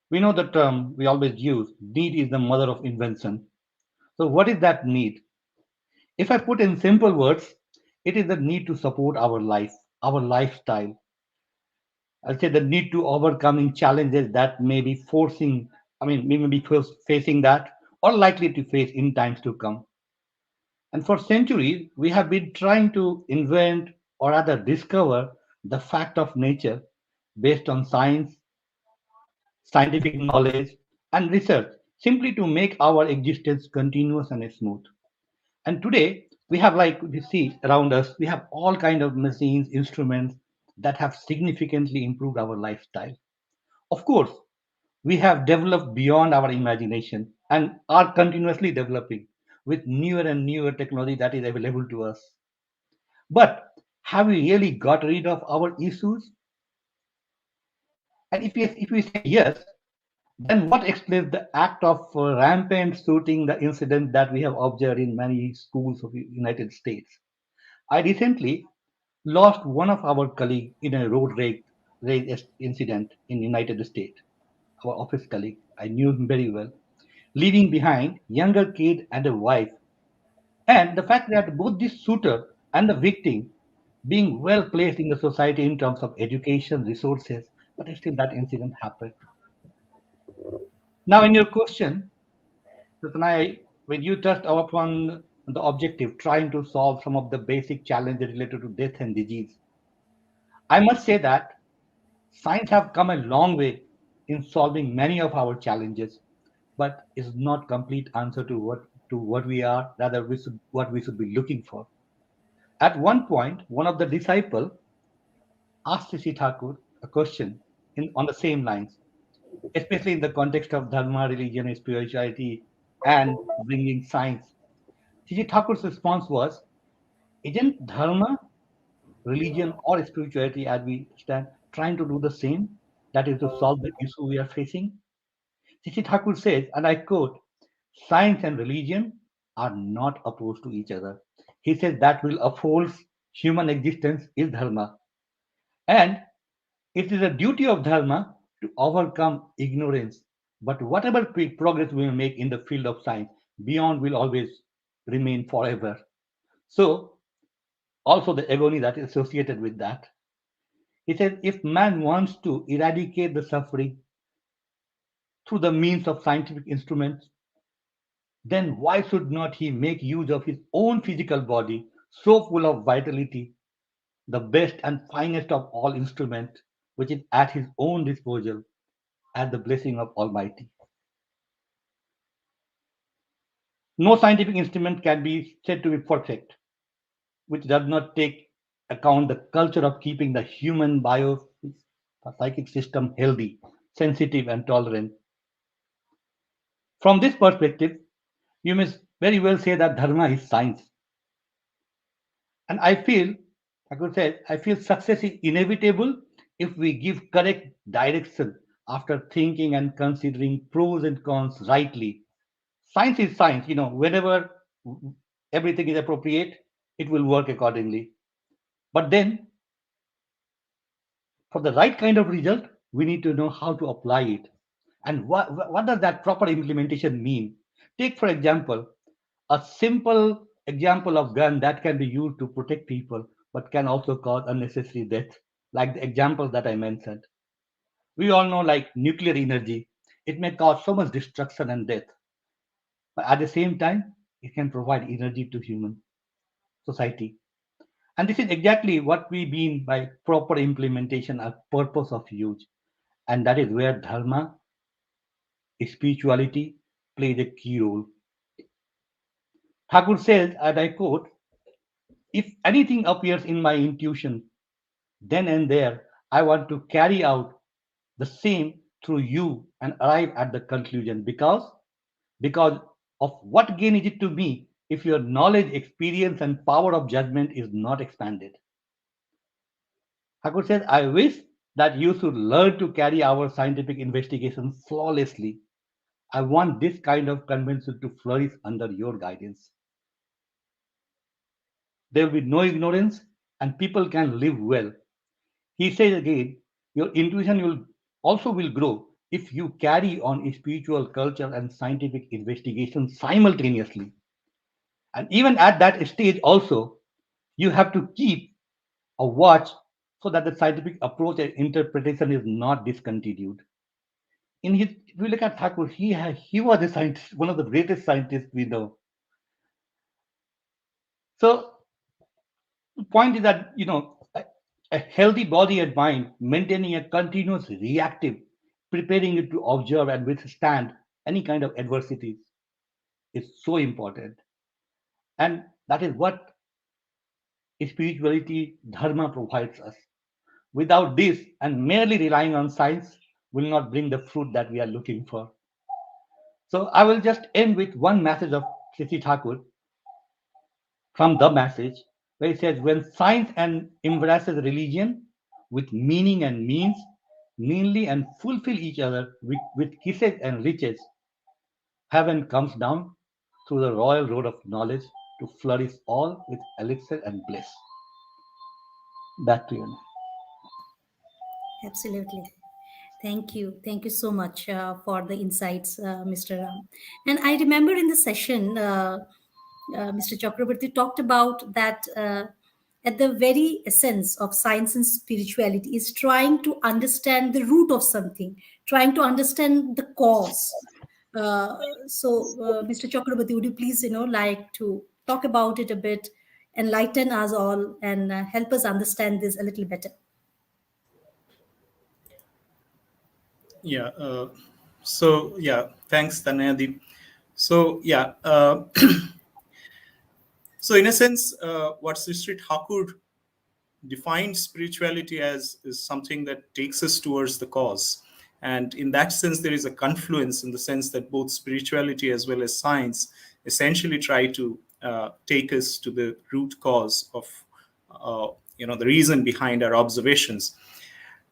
We know the term we always use, need is the mother of invention. So what is that need? If I put in simple words, it is the need to support our life, our lifestyle. I'll say the need to overcoming challenges that may be we may be facing that or likely to face in times to come. And for centuries, we have been trying to invent or rather discover the fact of nature based on science, scientific knowledge, and research, simply to make our existence continuous and smooth. And today, we have, like we see around us, we have all kind of machines, instruments that have significantly improved our lifestyle. Of course, we have developed beyond our imagination and are continuously developing with newer and newer technology that is available to us. But have we really got rid of our issues? And if we say yes, then what explains the act of rampant shooting, the incident that we have observed in many schools of the United States? I recently lost one of our colleagues in a rage incident in United States. Our office colleague, I knew him very well, leaving behind younger kid and a wife. And the fact that both the suitor and the victim being well placed in the society in terms of education, resources, but still that incident happened. Now, in your question, Ratnai, when you touched upon the objective, trying to solve some of the basic challenges related to death and disease, I must say that science have come a long way in solving many of our challenges, but is not complete answer to what we are, rather what we should be looking for. At one point, one of the disciples asked Sri Thakur a question on the same lines, especially in the context of dharma, religion, and spirituality, and bringing science. Sri Thakur's response was, isn't dharma, religion, or spirituality as we stand trying to do the same? That is to solve the issue we are facing. Sri Thakur says, and I quote, science and religion are not opposed to each other. He says that will uphold human existence is dharma. And it is a duty of dharma to overcome ignorance. But whatever progress we make in the field of science, beyond will always remain forever. So, also the agony that is associated with that. He says if man wants to eradicate the suffering through the means of scientific instruments, then why should not he make use of his own physical body, so full of vitality, the best and finest of all instruments, which is at his own disposal, at the blessing of Almighty? No scientific instrument can be said to be perfect, which does not take account the culture of keeping the human psychic system healthy, sensitive, and tolerant. From this perspective, you may very well say that dharma is science. And I could say, I feel success is inevitable if we give correct direction after thinking and considering pros and cons rightly. Science is science, whenever everything is appropriate, it will work accordingly. But then, for the right kind of result, we need to know how to apply it. And what does that proper implementation mean? Take, for example, a simple example of gun that can be used to protect people but can also cause unnecessary death, like the example that I mentioned. We all know, like nuclear energy, it may cause so much destruction and death, but at the same time, it can provide energy to human society. And this is exactly what we mean by proper implementation and purpose of use. And that is where dharma, spirituality, plays a key role. Thakur says, and I quote, if anything appears in my intuition, then and there, I want to carry out the same through you and arrive at the conclusion because of what gain is it to me if your knowledge, experience, and power of judgment is not expanded. Thakur says, I wish that you should learn to carry our scientific investigation flawlessly. I want this kind of convention to flourish under your guidance. There will be no ignorance and people can live well. He says again, your intuition will grow if you carry on spiritual culture and scientific investigation simultaneously. And even at that stage also, you have to keep a watch so that the scientific approach and interpretation is not discontinued. If you look at Thakur, he was a scientist, one of the greatest scientists we know. So the point is that a healthy body and mind, maintaining a continuous reactive, preparing it to observe and withstand any kind of adversities is so important. And that is what spirituality, dharma provides us. Without this, and merely relying on science will not bring the fruit that we are looking for. So I will just end with one message of Sri Thakur from the message, where it says, when science and embraces religion with meaning and means, meanly and fulfill each other with kisses and riches, heaven comes down through the royal road of knowledge to flourish all with elixir and bliss. Back to you. Absolutely. Thank you. Thank you so much for the insights, Mr. Ram. And I remember in the session, Mr. Chakraborty talked about that at the very essence of science and spirituality is trying to understand the root of something, trying to understand the cause. Mr. Chakraborty, would you please, like to talk about it a bit, enlighten us all, and help us understand this a little better? Yeah. Thanks, Tanayadi. So yeah. So in a sense, what Sri Thakur defined spirituality as is something that takes us towards the cause. And in that sense, there is a confluence in the sense that both spirituality as well as science essentially try to take us to the root cause of the reason behind our observations.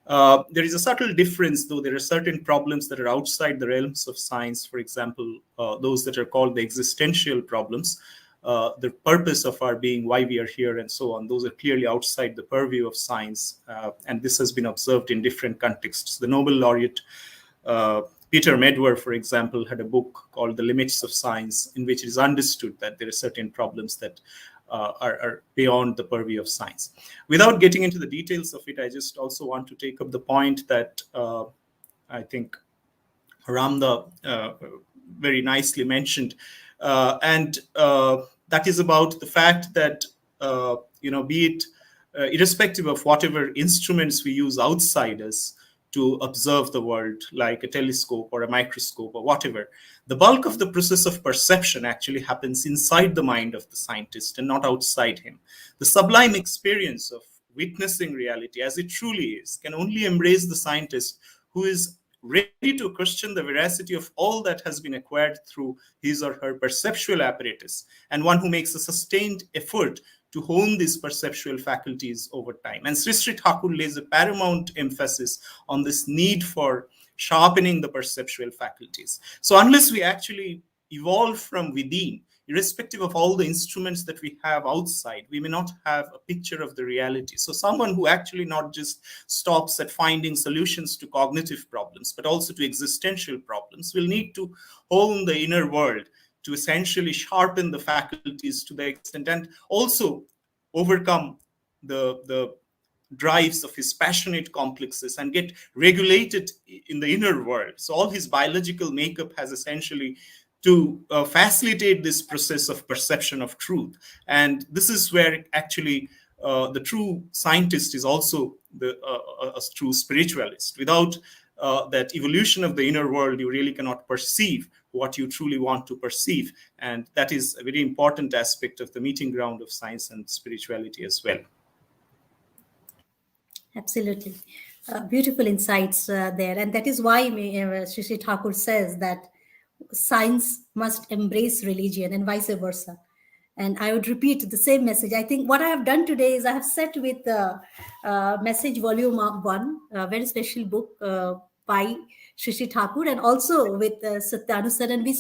There is a subtle difference, though. There are certain problems that are outside the realms of science. For example, those that are called the existential problems, the purpose of our being, why we are here, and so on. Those are clearly outside the purview of science, and this has been observed in different contexts. The Nobel laureate Peter Medwer, for example, had a book called The Limits of Science, in which it is understood that there are certain problems that are beyond the purview of science. Without getting into the details of it, I just also want to take up the point that I think Ramda very nicely mentioned, and that is about the fact that be it irrespective of whatever instruments we use outside us to observe the world, like a telescope or a microscope or whatever, the bulk of the process of perception actually happens inside the mind of the scientist and not outside him. The sublime experience of witnessing reality as it truly is can only embrace the scientist who is ready to question the veracity of all that has been acquired through his or her perceptual apparatus, and one who makes a sustained effort to hone these perceptual faculties over time. And Sri Thakur lays a paramount emphasis on this need for sharpening the perceptual faculties. So unless we actually evolve from within, irrespective of all the instruments that we have outside, we may not have a picture of the reality. So someone who actually not just stops at finding solutions to cognitive problems, but also to existential problems, will need to hone the inner world to essentially sharpen the faculties to the extent, and also overcome the drives of his passionate complexes and get regulated in the inner world. So all his biological makeup has essentially to facilitate this process of perception of truth. And this is where actually the true scientist is also a true spiritualist. Without that evolution of the inner world, you really cannot perceive what you truly want to perceive. And that is a very important aspect of the meeting ground of science and spirituality as well. Absolutely. Beautiful insights there. And that is why Sri Thakur says that science must embrace religion and vice versa. And I would repeat the same message. I think what I have done today is I have set with Message Volume 1, a very special book by Sri Thakur, and also with Satyanusar. And we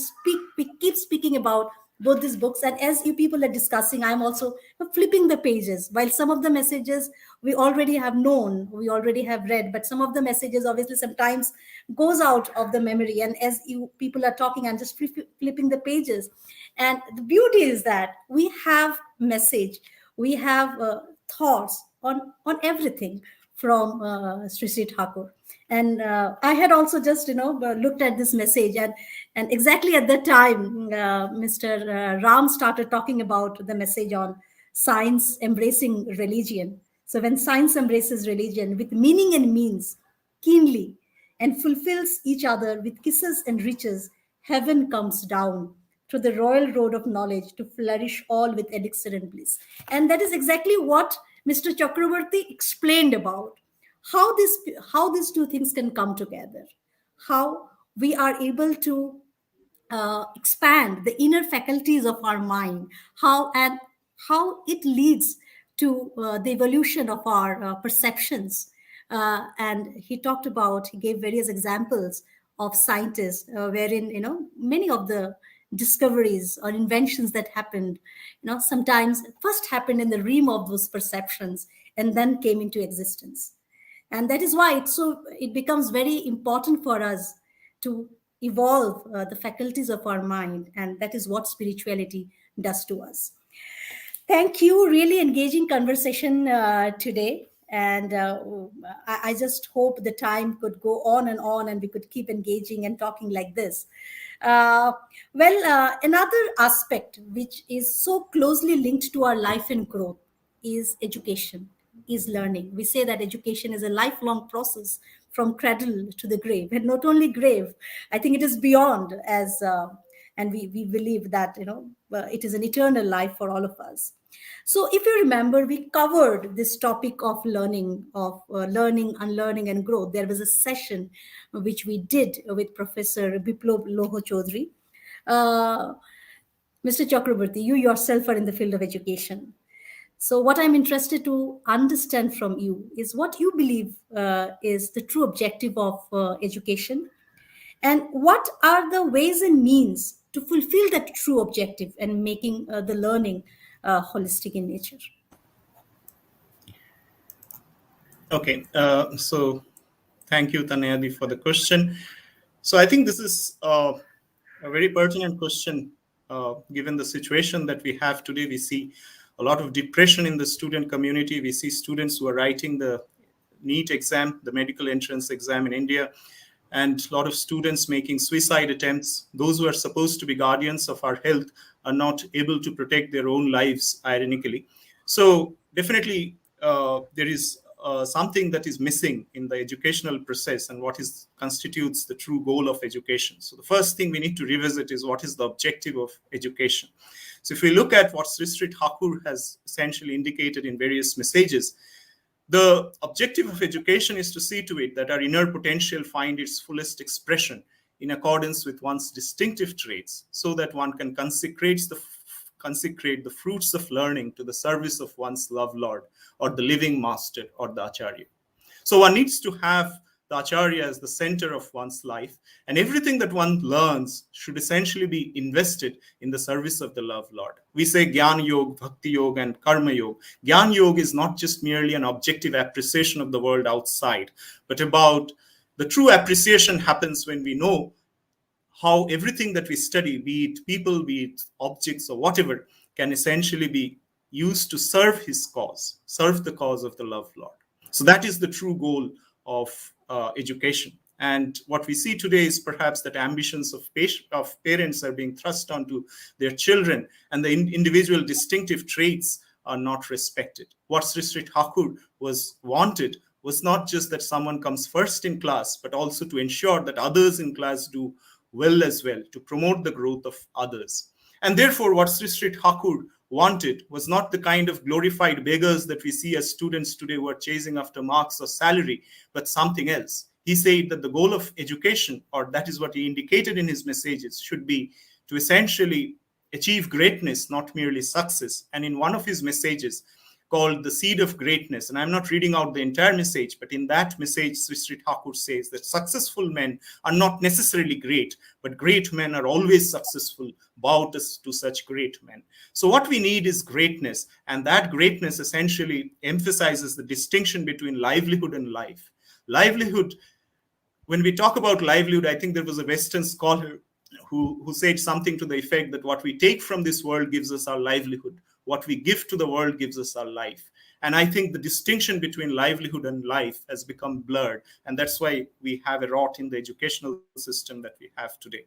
keep speaking about both these books. And as you people are discussing, I'm also flipping the pages. While some of the messages we already have known, we already have read, but some of the messages obviously sometimes goes out of the memory. And as you people are talking, I'm just flipping the pages. And the beauty is that we have message, we have thoughts on everything from Sri Thakur. And I had also just looked at this message, and exactly at that time Mr. Ram started talking about the message on science embracing religion. So when science embraces religion with meaning and means keenly and fulfills each other with kisses and riches, heaven comes down through the royal road of knowledge to flourish all with elixir and bliss. And that is exactly what Mr. Chakraborty explained about how these two things can come together, how we are able to expand the inner faculties of our mind, how it leads to the evolution of our perceptions. And he gave various examples of scientists wherein many of the discoveries or inventions that happened sometimes first happened in the realm of those perceptions and then came into existence. And that is why it becomes very important for us to evolve the faculties of our mind, and that is what spirituality does to us. Thank you. Really engaging conversation today. And I just hope the time could go on and we could keep engaging and talking like this. Another aspect which is so closely linked to our life and growth is education, is learning. We say that education is a lifelong process from cradle to the grave, and not only grave, I think it is beyond, and we believe that it is an eternal life for all of us. So if you remember, we covered this topic of learning, unlearning, and growth. There was a session which we did with Professor Biplab Loho Chaudhary. Uh, Mr. Chakraborty, you yourself are in the field of education. So what I'm interested to understand from you is what you believe is the true objective of education, and what are the ways and means to fulfill that true objective and making the learning holistic in nature. Okay, so thank you, Tanayadi, for the question. So I think this is a very pertinent question, given the situation that we have today. We see a lot of depression in the student community. We see students who are writing the NEET exam, the medical entrance exam in India, and a lot of students making suicide attempts. Those who are supposed to be guardians of our health are not able to protect their own lives, ironically. So definitely there is something that is missing in the educational process, and what constitutes the true goal of education. So the first thing we need to revisit is what is the objective of education. So if we look at what Sri Sri Thakur has essentially indicated in various messages, the objective of education is to see to it that our inner potential find its fullest expression in accordance with one's distinctive traits, so that one can consecrate the fruits of learning to the service of one's love Lord, or the living master, or the Acharya. So one needs to have the Acharya as the center of one's life, and everything that one learns should essentially be invested in the service of the love Lord. We say Gyan Yoga, Bhakti Yoga, and Karma Yoga. Gyan Yoga is not just merely an objective appreciation of the world outside, but about the true appreciation happens when we know how everything that we study, be it people, be it objects, or whatever, can essentially be used to serve his cause, serve the cause of the love Lord. So that is the true goal of education. And what we see today is perhaps that ambitions of parents are being thrust onto their children, and the individual distinctive traits are not respected. What Sri Sri Thakur wanted was not just that someone comes first in class, but also to ensure that others in class do well as well, to promote the growth of others. And therefore, what Sri Sri Thakur wanted was not the kind of glorified beggars that we see as students today who are chasing after marks or salary, but something else. He said that the goal of education, or that is what he indicated in his messages, should be to essentially achieve greatness, not merely success. And in one of his messages called The Seed of Greatness, and I'm not reading out the entire message, but in that message, Sri Sri Thakur says that successful men are not necessarily great, but great men are always successful. Bow to such great men. So what we need is greatness, and that greatness essentially emphasizes the distinction between livelihood and life. Livelihood, when we talk about livelihood, I think there was a Western scholar who said something to the effect that what we take from this world gives us our livelihood. What we give to the world gives us our life. And I think the distinction between livelihood and life has become blurred. And that's why we have a rot in the educational system that we have today.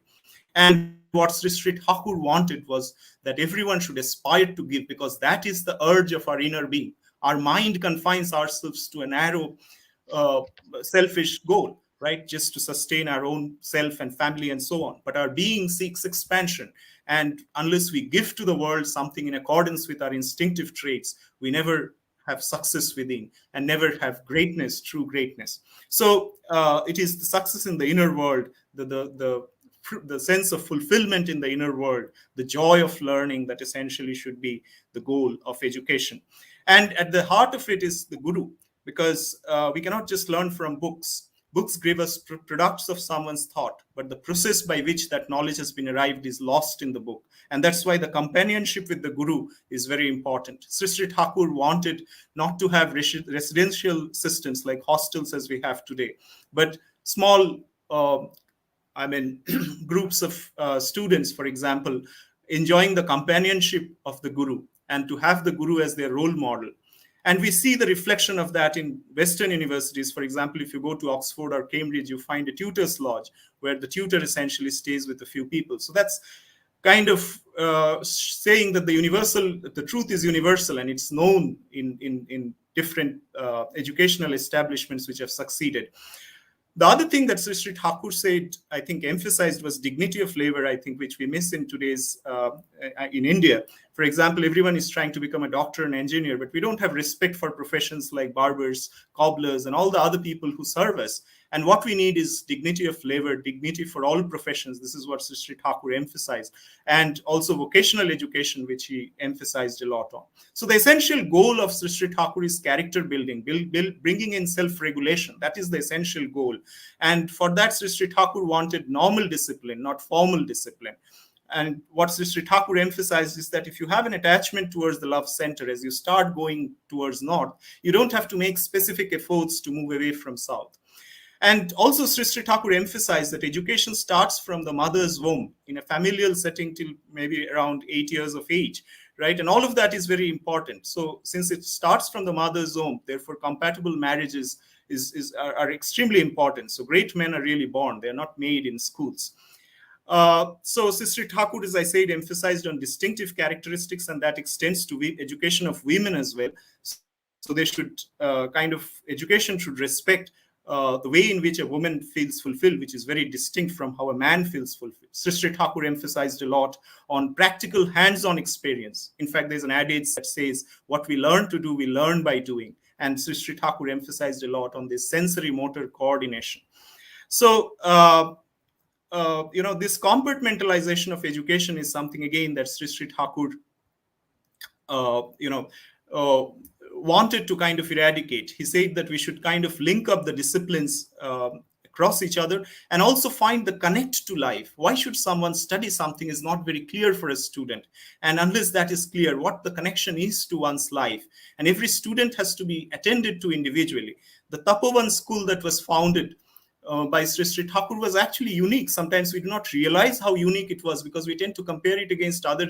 And what Sri Sri Thakur wanted was that everyone should aspire to give, because that is the urge of our inner being. Our mind confines ourselves to a narrow, selfish goal, right? Just to sustain our own self and family and so on. But our being seeks expansion. And unless we give to the world something in accordance with our instinctive traits, we never have success within and never have greatness, true greatness. So it is the success in the inner world, the sense of fulfillment in the inner world, the joy of learning, that essentially should be the goal of education. And at the heart of it is the guru, because we cannot just learn from books. Books give us products of someone's thought, but the process by which that knowledge has been arrived is lost in the book. And that's why the companionship with the guru is very important. Sri Sri Thakur wanted not to have residential systems like hostels as we have today, but small, groups of students, for example, enjoying the companionship of the guru and to have the guru as their role model. And we see the reflection of that in Western universities. For example, if you go to Oxford or Cambridge, you find a tutor's lodge where the tutor essentially stays with a few people. So that's kind of saying that the truth is universal, and it's known in different educational establishments which have succeeded. The other thing that Sri Thakur said, I think, emphasized was dignity of labor, I think, which we miss in today's, in India. For example, everyone is trying to become a doctor and engineer, but we don't have respect for professions like barbers, cobblers, and all the other people who serve us. And what we need is dignity of labor, dignity for all professions. This is what Sri Thakur emphasized. And also vocational education, which he emphasized a lot on. So the essential goal of Sri Thakur is character building, bringing in self-regulation. That is the essential goal. And for that, Sri Thakur wanted normal discipline, not formal discipline. And what Sri Thakur emphasized is that if you have an attachment towards the love center, as you start going towards north, you don't have to make specific efforts to move away from south. And also Sri Thakur emphasized that education starts from the mother's womb in a familial setting till maybe around 8 years of age, right? And all of that is very important. So since it starts from the mother's womb, therefore compatible marriages are extremely important. So great men are really born. They're not made in schools. So Sri Thakur, as I said, emphasized on distinctive characteristics, and that extends to education of women as well. So they should education should respect the way in which a woman feels fulfilled, which is very distinct from how a man feels fulfilled. Sri Thakur emphasized a lot on practical hands-on experience. In fact, there's an adage that says, what we learn to do, we learn by doing. And Sri Thakur emphasized a lot on this sensory motor coordination. So, this compartmentalization of education is something, again, that Sri Thakur, wanted to kind of eradicate. He said that we should kind of link up the disciplines across each other and also find the connect to life. Why should someone study something is not very clear for a student. And unless that is clear, what the connection is to one's life. And every student has to be attended to individually. The Tapovan school that was founded by Sri Thakur was actually unique. Sometimes we do not realize how unique it was because we tend to compare it against other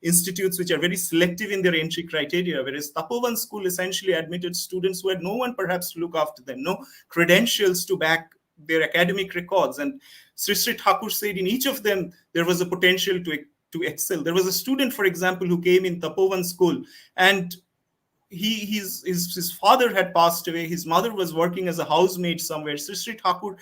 institutes which are very selective in their entry criteria, whereas Tapovan school essentially admitted students who had no one perhaps to look after them, no credentials to back their academic records. And Sri Thakur said in each of them, there was a potential to excel. There was a student, for example, who came in Tapovan school, and his father had passed away. His mother was working as a housemaid somewhere. Sri Thakur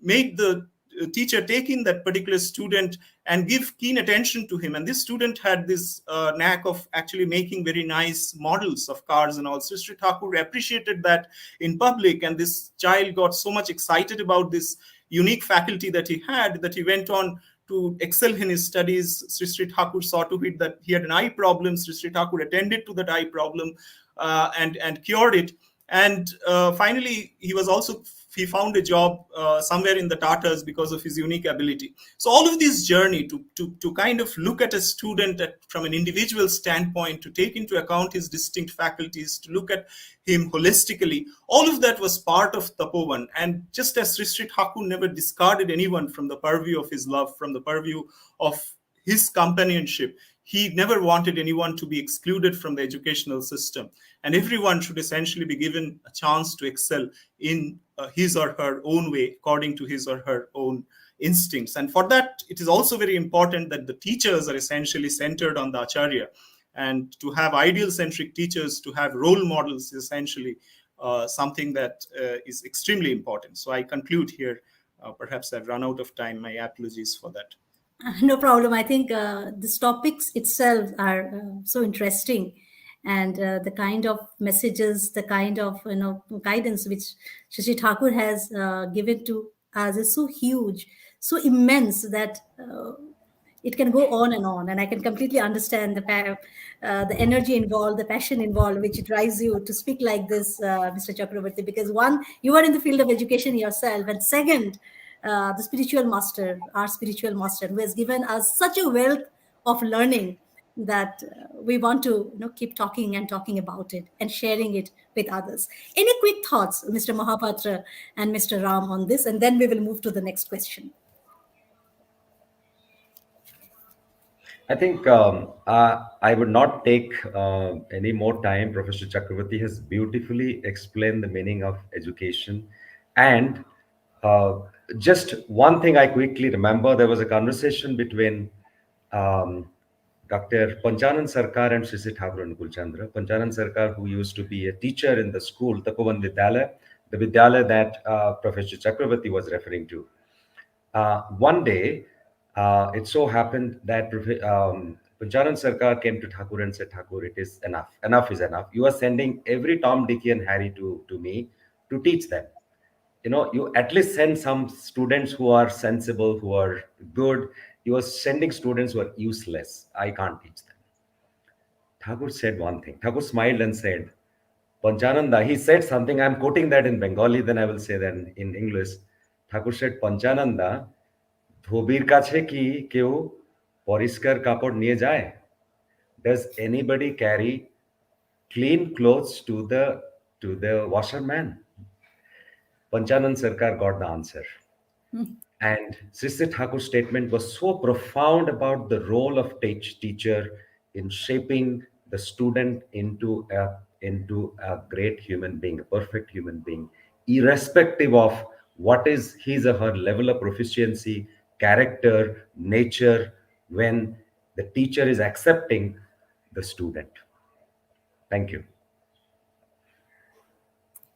made the teacher take in that particular student and give keen attention to him. And this student had this knack of actually making very nice models of cars and all. Sri Thakur appreciated that in public. And this child got so much excited about this unique faculty that he had that he went on to excel in his studies. Sri Thakur saw to it that he had an eye problem. Sri Thakur attended to that eye problem and cured it. And finally, he found a job somewhere in the Tatars because of his unique ability. So all of this journey to kind of look at a student from an individual standpoint, to take into account his distinct faculties, to look at him holistically, all of that was part of Tapovan. And just as Sri Thakur never discarded anyone from the purview of his love, from the purview of his companionship, he never wanted anyone to be excluded from the educational system. And everyone should essentially be given a chance to excel in his or her own way, according to his or her own instincts. And for that, it is also very important that the teachers are essentially centered on the Acharya. And to have ideal-centric teachers, to have role models is essentially something that is extremely important. So I conclude here. Perhaps I've run out of time. My apologies for that. No problem. I think these topics itself are so interesting, and the kind of messages, the kind of guidance which Sri Thakur has given to us is so huge, so immense that it can go on and on. And I can completely understand the energy involved, the passion involved, which drives you to speak like this, Mr. Chakravarti. Because one, you are in the field of education yourself, and second, the spiritual master, our spiritual master, who has given us such a wealth of learning that we want to keep talking and talking about it and sharing it with others. Any quick thoughts, Mr. Mahapatra and Mr. Ram, on this? And then we will move to the next question. I think I would not take any more time. Professor Chakravarti has beautifully explained the meaning of education. And uh, just one thing I quickly remember, there was a conversation between um, Dr. Panchanan Sarkar and Sisi Thakur and Kulchandra. Panchanan Sarkar, who used to be a teacher in the school, Tapovan Vidyalaya, the Vidyalaya that Professor Chakravarti was referring to. One day, it so happened that Panchanan Sarkar came to Thakur and said, Thakur, it is enough. Enough is enough. You are sending every Tom, Dicky, and Harry to me to teach them. You at least send some students who are sensible, who are good. You are sending students who are useless. I can't teach them. Thakur said one thing. Thakur smiled and said, Panchananda, he said something. I'm quoting that in Bengali, then I will say that in English. Thakur said, Panchananda, ধোবির কাছে কি কেউ পরিষ্কার কাপড় নিয়ে যায়? Does anybody carry clean clothes to the washerman? Panchanan Sarkar got the answer. And Sri Thakur's statement was so profound about the role of teacher in shaping the student into a great human being, a perfect human being, irrespective of what is his or her level of proficiency, character, nature, when the teacher is accepting the student. Thank you.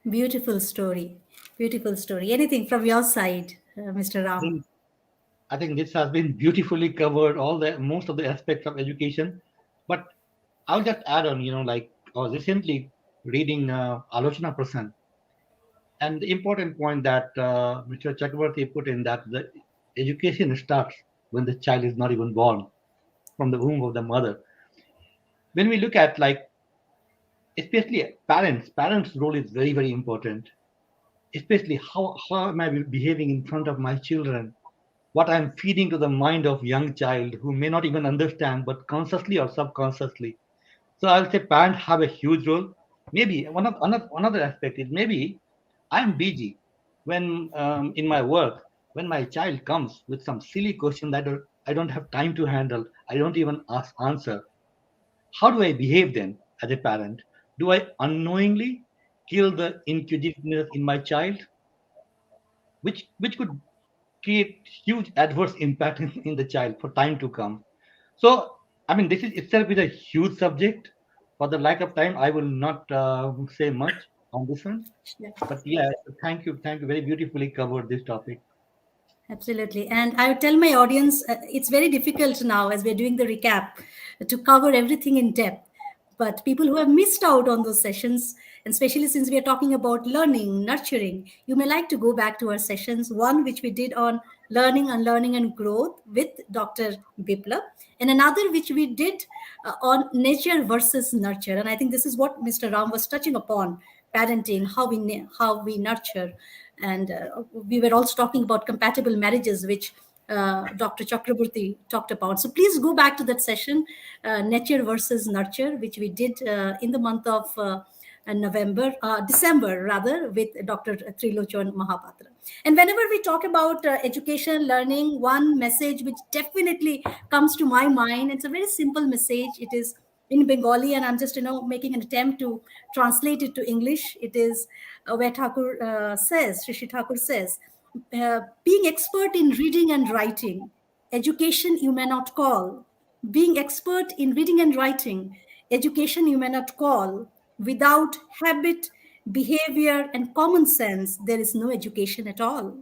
Beautiful story. Beautiful story. Anything from your side, Mr. I Ram? think I think this has been beautifully covered all the most of the aspects of education. But I'll just add on, like I was recently reading Alochana Prasan, and the important point that Mr. Chakravarti put in that the education starts when the child is not even born from the womb of the mother. When we look at like especially parents' role is very, very important, especially how am I behaving in front of my children, what I'm feeding to the mind of young child who may not even understand, but consciously or subconsciously. So I'll say parents have a huge role. Maybe another aspect is maybe I'm busy when in my work when my child comes with some silly question that I don't have time to handle. I don't even answer. How do I behave then as a parent? Do I unknowingly kill the inquisitiveness in my child, which could create huge adverse impact in the child for time to come? So, I mean, this is itself is a huge subject. For the lack of time, I will not say much on this one. Sure. But yeah, thank you. Very beautifully covered this topic. Absolutely. And I would tell my audience it's very difficult now as we're doing the recap to cover everything in depth. But people who have missed out on those sessions, and especially since we are talking about learning, nurturing, you may like to go back to our sessions. One which we did on learning, unlearning, and growth with Dr. Biplab, and another which we did on nature versus nurture. And I think this is what Mr. Ram was touching upon: parenting, how we nurture, and we were also talking about compatible marriages, which Dr. Chakraborty talked about. So please go back to that session, nature versus nurture, which we did in the month of December rather, with Dr. Trilochan Mahapatra. And whenever we talk about education, learning, one message which definitely comes to my mind, it's a very simple message. It is in Bengali, and I'm just making an attempt to translate it to English. It is where Thakur says, Sri Thakur says, being expert in reading and writing, education you may not call. Being expert in reading and writing, education you may not call. Without habit, behavior, and common sense, there is no education at all.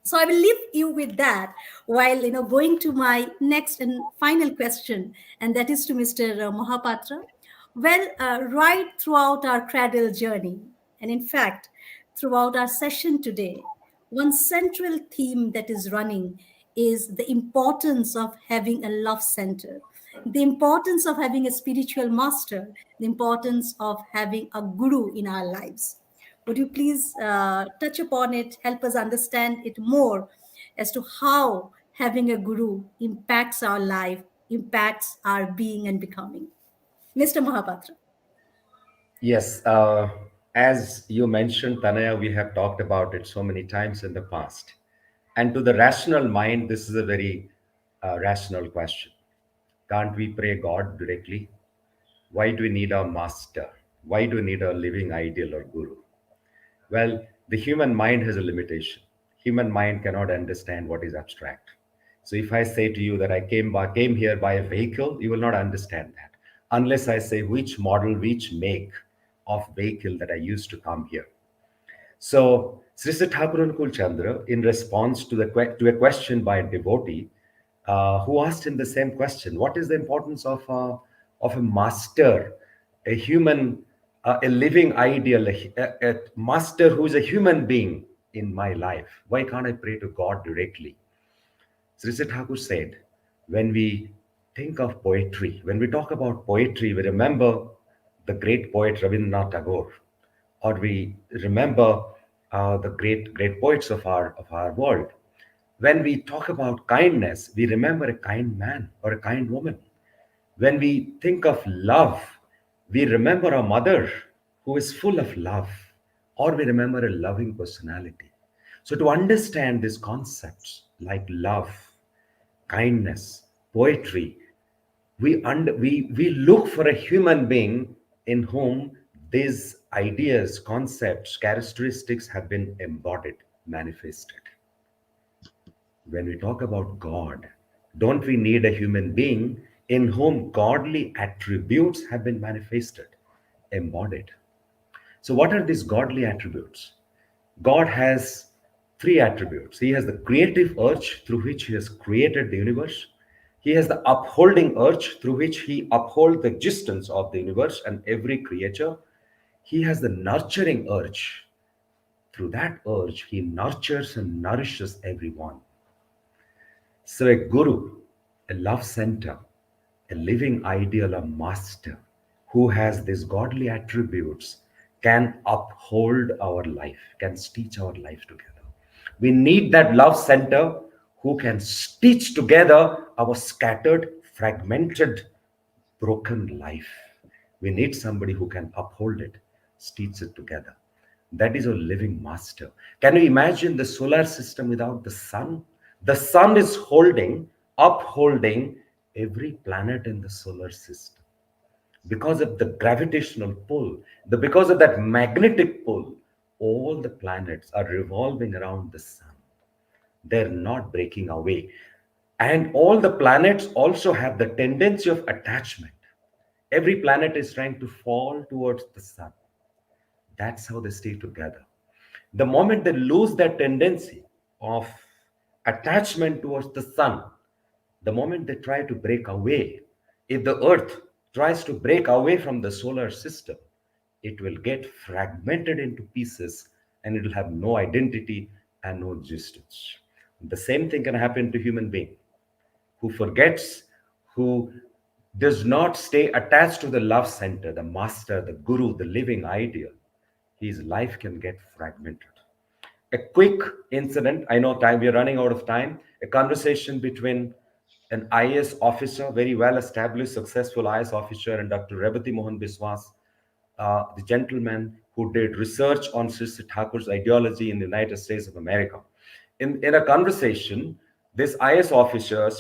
So I will leave you with that while going to my next and final question, and that is to Mr. Mohapatra. Well, right throughout our cradle journey, and in fact throughout our session today, one central theme that is running is the importance of having a love center, the importance of having a spiritual master, the importance of having a guru in our lives. Would you please touch upon it, help us understand it more as to how having a guru impacts our life, impacts our being and becoming? Mr. Mahapatra. Yes, as you mentioned, Tanaya, we have talked about it so many times in the past. And to the rational mind, this is a very rational question. Can't we pray God directly? Why do we need a master? Why do we need a living ideal or guru? Well, the human mind has a limitation. Human mind cannot understand what is abstract. So if I say to you that came here by a vehicle, you will not understand that unless I say which model, which make of vehicle that I used to come here. So Sri Sri Thakur Anukul Chandra, in response to to a question by a devotee who asked him the same question, what is the importance of a master, a human, a living ideal, a master who is a human being in my life? Why can't I pray to God directly? Sri Sri Thakur said, when we think of poetry, when we talk about poetry, we remember the great poet Rabindranath Tagore, or we remember the great poets of our world. When we talk about kindness, we remember a kind man or a kind woman. When we think of love, we remember a mother who is full of love, or we remember a loving personality. So, to understand these concepts like love, kindness, poetry, we look for a human being in whom these ideas, concepts, characteristics have been embodied, manifested. When we talk about God, don't we need a human being in whom godly attributes have been manifested, embodied? So, what are these godly attributes? God has three attributes. He has the creative urge through which He has created the universe. He has the upholding urge through which He upholds the existence of the universe and every creature. He has the nurturing urge. Through that urge, He nurtures and nourishes everyone. So, a guru, a love center, a living ideal, a master who has these godly attributes can uphold our life, can stitch our life together. We need that love center who can stitch together our scattered, fragmented, broken life. We need somebody who can uphold it, stitch it together. That is a living master. Can you imagine the solar system without the sun? The sun is upholding every planet in the solar system. Because of the gravitational pull, because of that magnetic pull, all the planets are revolving around the sun. They're not breaking away. And all the planets also have the tendency of attachment. Every planet is trying to fall towards the sun. That's how they stay together. The moment they lose that tendency of attachment towards the sun, the moment they try to break away, if the earth tries to break away from the solar system, it will get fragmented into pieces and it will have no identity and no existence. The same thing can happen to human being who forgets, who does not stay attached to the love center, the master, the guru, the living ideal. His life can get fragmented. A quick incident, I know time, we're running out of time. A conversation between an IAS officer, very well established, successful IAS officer, and Dr. Rebati Mohan Biswas, the gentleman who did research on Sri Sri Thakur's ideology in the United States of America. In a conversation, this IAS officer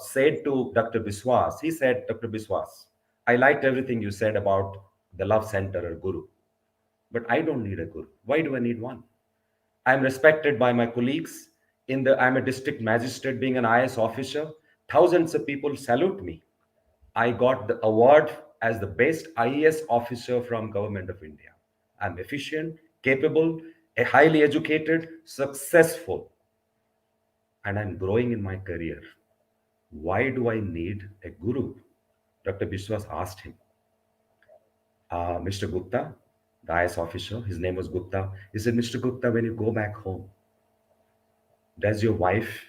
said to Dr. Biswas, he said, Dr. Biswas, I liked everything you said about the love center or guru, but I don't need a guru. Why do I need one? I'm respected by my colleagues. I'm a district magistrate, being an IAS officer. Thousands of people salute me. I got the award as the best IAS officer from Government of India. I'm efficient, capable, highly educated, successful, and I'm growing in my career. Why do I need a guru? Dr. Biswas asked him. Mr. Gupta, the IAS officer, his name was Gupta. He said, Mr. Gupta, when you go back home, does your wife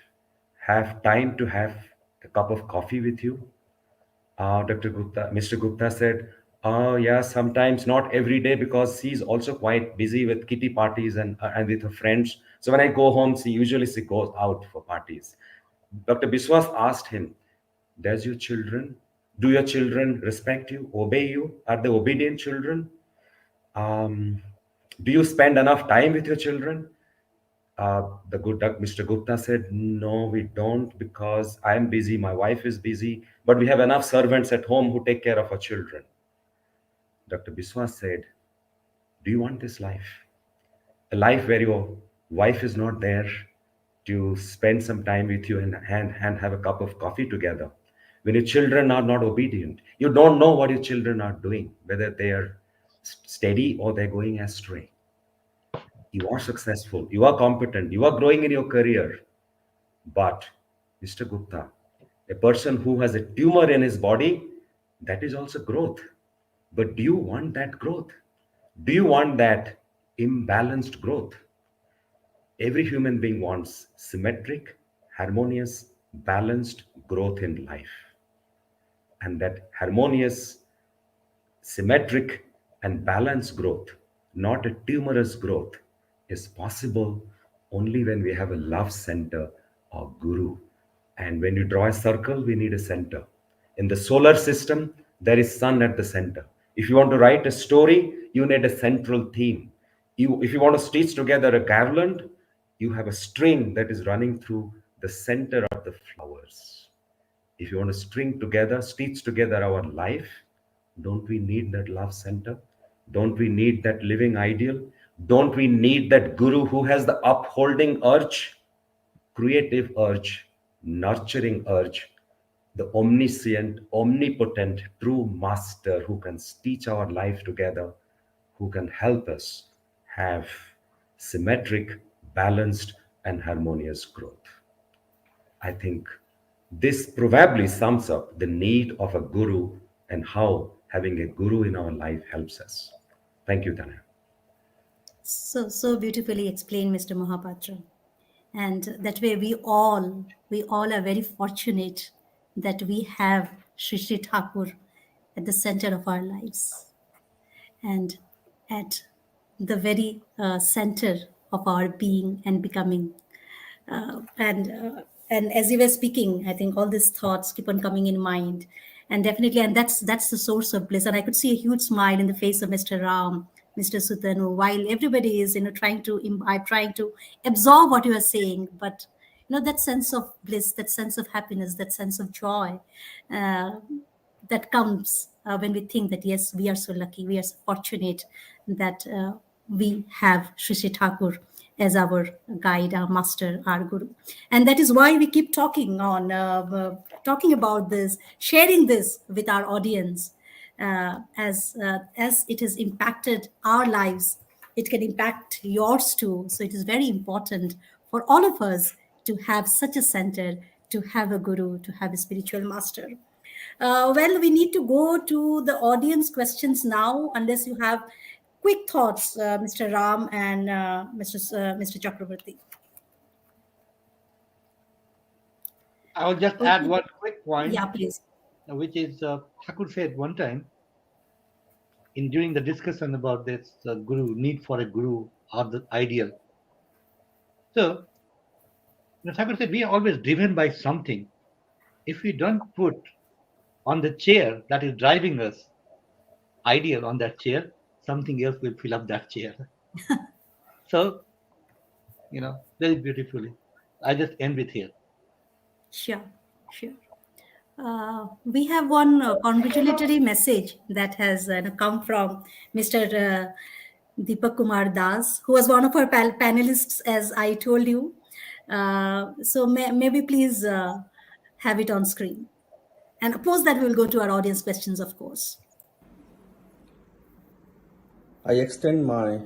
have time to have a cup of coffee with you? Mr. Gupta said, oh, yeah, sometimes, not every day, because she's also quite busy with kitty parties and with her friends. So when I go home, she usually goes out for parties. Dr. Biswas asked him, do your children respect you, obey you? Are they obedient children? Do you spend enough time with your children? The good Mr. Gupta said, no, we don't, because I'm busy, my wife is busy, but we have enough servants at home who take care of our children. Dr. Biswas said, do you want this life? A life where your wife is not there to spend some time with you and have a cup of coffee together. When your children are not obedient, you don't know what your children are doing, whether they are steady or they're going astray. You are successful, you are competent, you are growing in your career. But, Mr. Gupta, a person who has a tumor in his body, that is also growth. But do you want that growth? Do you want that imbalanced growth? Every human being wants symmetric, harmonious, balanced growth in life. And that harmonious, symmetric, and balanced growth, not a tumorous growth, is possible only when we have a love center or guru. And when you draw a circle, we need a center. In the solar system, there is sun at the center. If you want to write a story, you need a central theme. If you want to stitch together a garland, you have a string that is running through the center of the flowers. If you want to stitch together our life, don't we need that love center? Don't we need that living ideal? Don't we need that guru who has the upholding urge, creative urge, nurturing urge, the omniscient, omnipotent, true master who can stitch our life together, who can help us have symmetric, balanced, and harmonious growth? I think this probably sums up the need of a guru and how having a guru in our life helps us. Thank you, Tanya. So beautifully explained, Mr. Mohapatra. And that way we all are very fortunate that we have Sri Thakur at the center of our lives and at the very center of our being and becoming. And as you were speaking, I think all these thoughts keep on coming in mind, and definitely, and that's the source of bliss. And I could see a huge smile in the face of Mr. Ram, Mr. Sutanu, while everybody is trying to absorb what you are saying, but that sense of bliss, that sense of happiness, that sense of joy. Uh, that comes when we think that yes, we are so lucky, we are so fortunate that we have Sri Thakur as our guide, our master, our guru, and that is why we keep talking about this, sharing this with our audience, as it has impacted our lives. It can impact yours too. So it is very important for all of us to have such a center, to have a guru, to have a spiritual master. Well, we need to go to the audience questions now, unless you have quick thoughts, Mr. Ram and Mr. Chakravarti. I will just add Okay. one quick point, Yeah, please. which is Thakur said one time during the discussion about this guru, need for a guru or the ideal. So, Thakur said we are always driven by something. If we don't put on the chair that is driving us ideal on that chair, something else will fill up that chair. So, very beautifully. I just end with here. Sure, sure. We have one congratulatory message that has come from Mr. Deepak Kumar Das, who was one of our panelists, as I told you. So maybe please have it on screen. And post that, we will go to our audience questions, of course. I extend my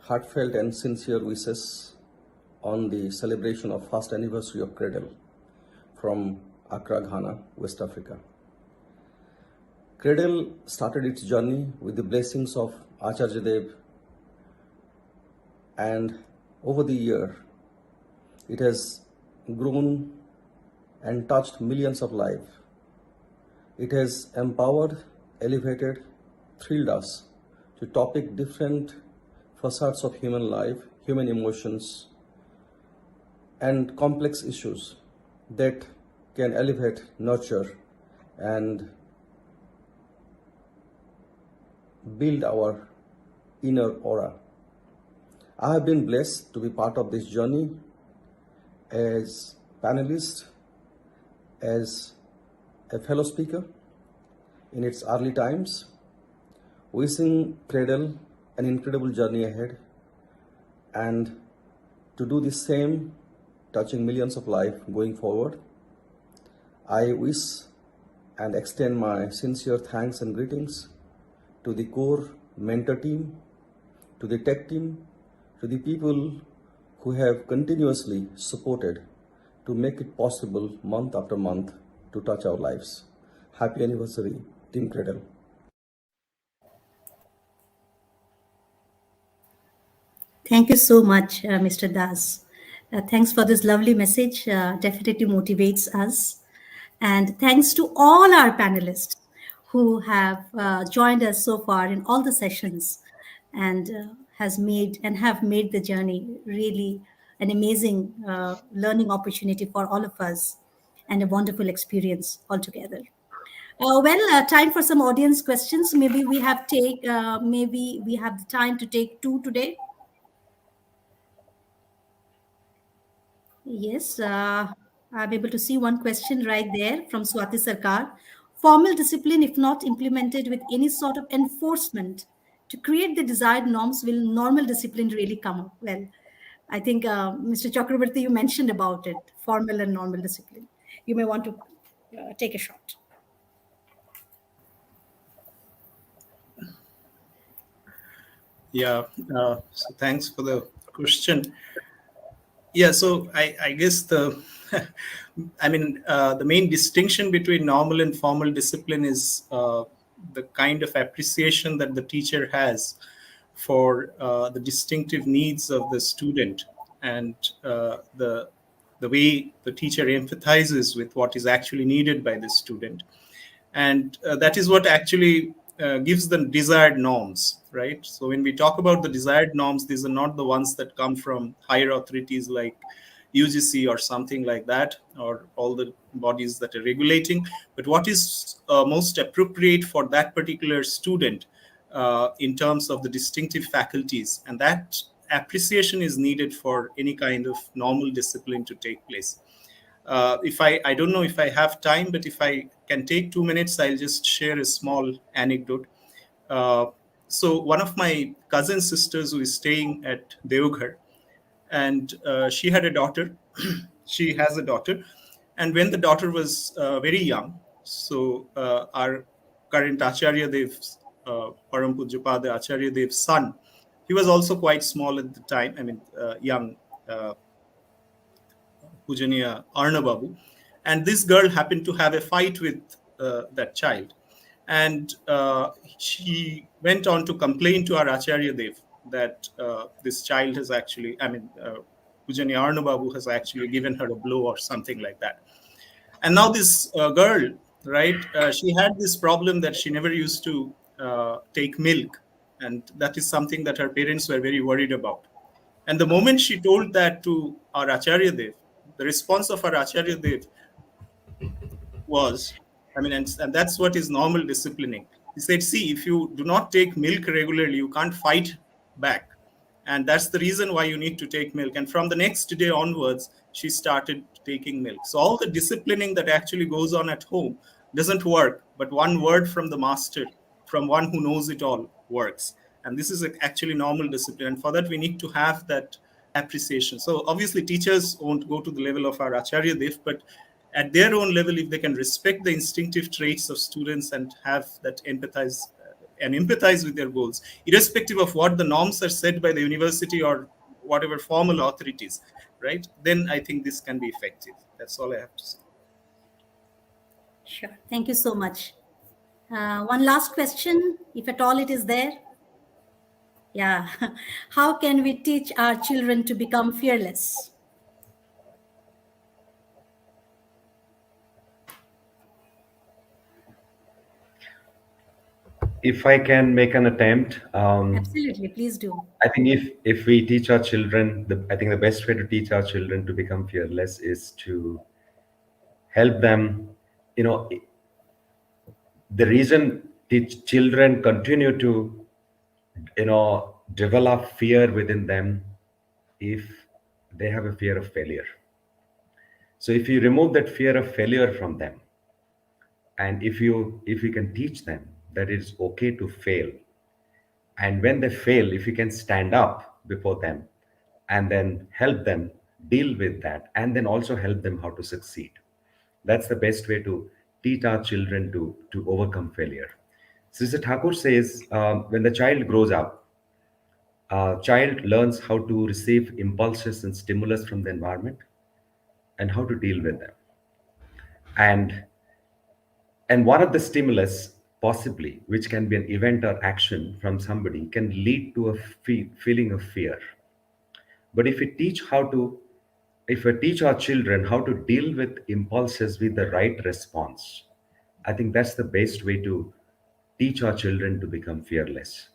heartfelt and sincere wishes on the celebration of first anniversary of Cradle from Accra, Ghana, West Africa. Cradle started its journey with the blessings of Acharya Dev, and over the year it has grown and touched millions of lives. It has empowered, elevated, thrilled us to topic different facets of human life, human emotions, and complex issues that can elevate, nurture, and build our inner aura. I have been blessed to be part of this journey as panelist, as a fellow speaker in its early times, wishing Cradle an incredible journey ahead and to do the same, touching millions of lives going forward. I wish and extend my sincere thanks and greetings to the core mentor team, to the tech team, to the people who have continuously supported to make it possible month after month to touch our lives. Happy anniversary, Team Cradle. Thank you so much, Mr. Das. Thanks for this lovely message. Definitely motivates us. And thanks to all our panelists who have joined us so far in all the sessions and have made the journey really an amazing learning opportunity for all of us and a wonderful experience altogether. Time for some audience questions. Maybe we have the time to take two today. Yes, I'm able to see one question right there from Swati Sarkar. Formal discipline, if not implemented with any sort of enforcement to create the desired norms, will normal discipline really come up? Well, I think Mr. Chakrabarti, you mentioned about it, formal and normal discipline. You may want to take a shot. Yeah, so thanks for the question. Yeah, so I guess the main distinction between normal and formal discipline is the kind of appreciation that the teacher has for the distinctive needs of the student, and the way the teacher empathizes with what is actually needed by the student. And that is what actually gives them desired norms, right? So when we talk about the desired norms, these are not the ones that come from higher authorities like UGC or something like that, or all the bodies that are regulating, but what is most appropriate for that particular student in terms of the distinctive faculties. And that appreciation is needed for any kind of normal discipline to take place. If I don't know if I have time, but if I can take 2 minutes, I'll just share a small anecdote. So one of my cousin sisters who is staying at Deoghar, and she had a daughter. She has a daughter, and when the daughter was very young, so our current Acharya Dev's, Param Pujya Pada Acharya Dev's son, he was also quite small at the time. I mean, young. Pujaniya Arnababu, and this girl happened to have a fight with that child, and she went on to complain to our Acharya Dev that this child has actually, Pujaniya Arnababu has actually given her a blow or something like that. And now this girl, right, she had this problem that she never used to take milk, and that is something that her parents were very worried about. And the moment she told that to our Acharya Dev, the response of our Acharya Dev was, and that's what is normal disciplining. He said, see, if you do not take milk regularly, you can't fight back. And that's the reason why you need to take milk. And from the next day onwards, she started taking milk. So all the disciplining that actually goes on at home doesn't work, but one word from the master, from one who knows it all, works. And this is actually normal discipline. And for that, we need to have that appreciation. So obviously, teachers won't go to the level of our Acharya Dev, but at their own level, if they can respect the instinctive traits of students and have that empathize with their goals, irrespective of what the norms are set by the university or whatever formal authorities, right? Then I think this can be effective. That's all I have to say. Sure. Thank you so much. One last question, if at all it is there. Yeah. How can we teach our children to become fearless? If I can make an attempt, Absolutely, please do. I think if we teach our children, I think the best way to teach our children to become fearless is to help them. You know, the reason children continue to, develop fear within them if they have a fear of failure. So if you remove that fear of failure from them, and if you can teach them that it's okay to fail, and when they fail, if you can stand up before them and then help them deal with that, and then also help them how to succeed, that's the best way to teach our children to overcome failure. Sister Thakur says, when the child grows up, child learns how to receive impulses and stimulus from the environment and how to deal with them. And and one of the stimulus possibly, which can be an event or action from somebody, can lead to a feeling of fear. But if we teach our children how to deal with impulses with the right response, I think that's the best way to teach our children to become fearless.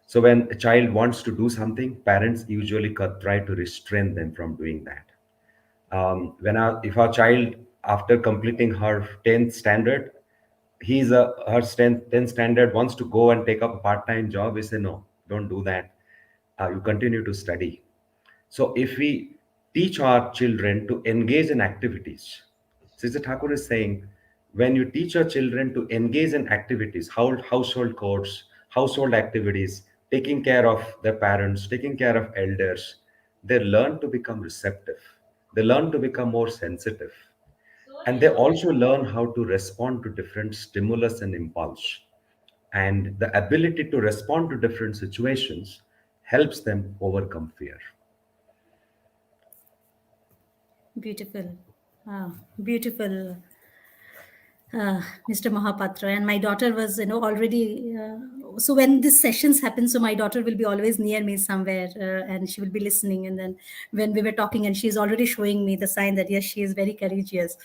So when a child wants to do something, parents usually try to restrain them from doing that. If our child, after completing her 10th standard, her 10th standard, wants to go and take up a part-time job, we say no, don't do that. You continue to study. So if we teach our children to engage in activities, Sister Thakur is saying, when you teach your children to engage in activities, household chores, household activities, taking care of their parents, taking care of elders, they learn to become receptive. They learn to become more sensitive. And they also learn how to respond to different stimulus and impulse. And the ability to respond to different situations helps them overcome fear. Beautiful. Beautiful, Mr. Mahapatra. And my daughter was, already. So when these sessions happen, so my daughter will be always near me somewhere, and she will be listening. And then when we were talking, and she's already showing me the sign that yes, she is very courageous.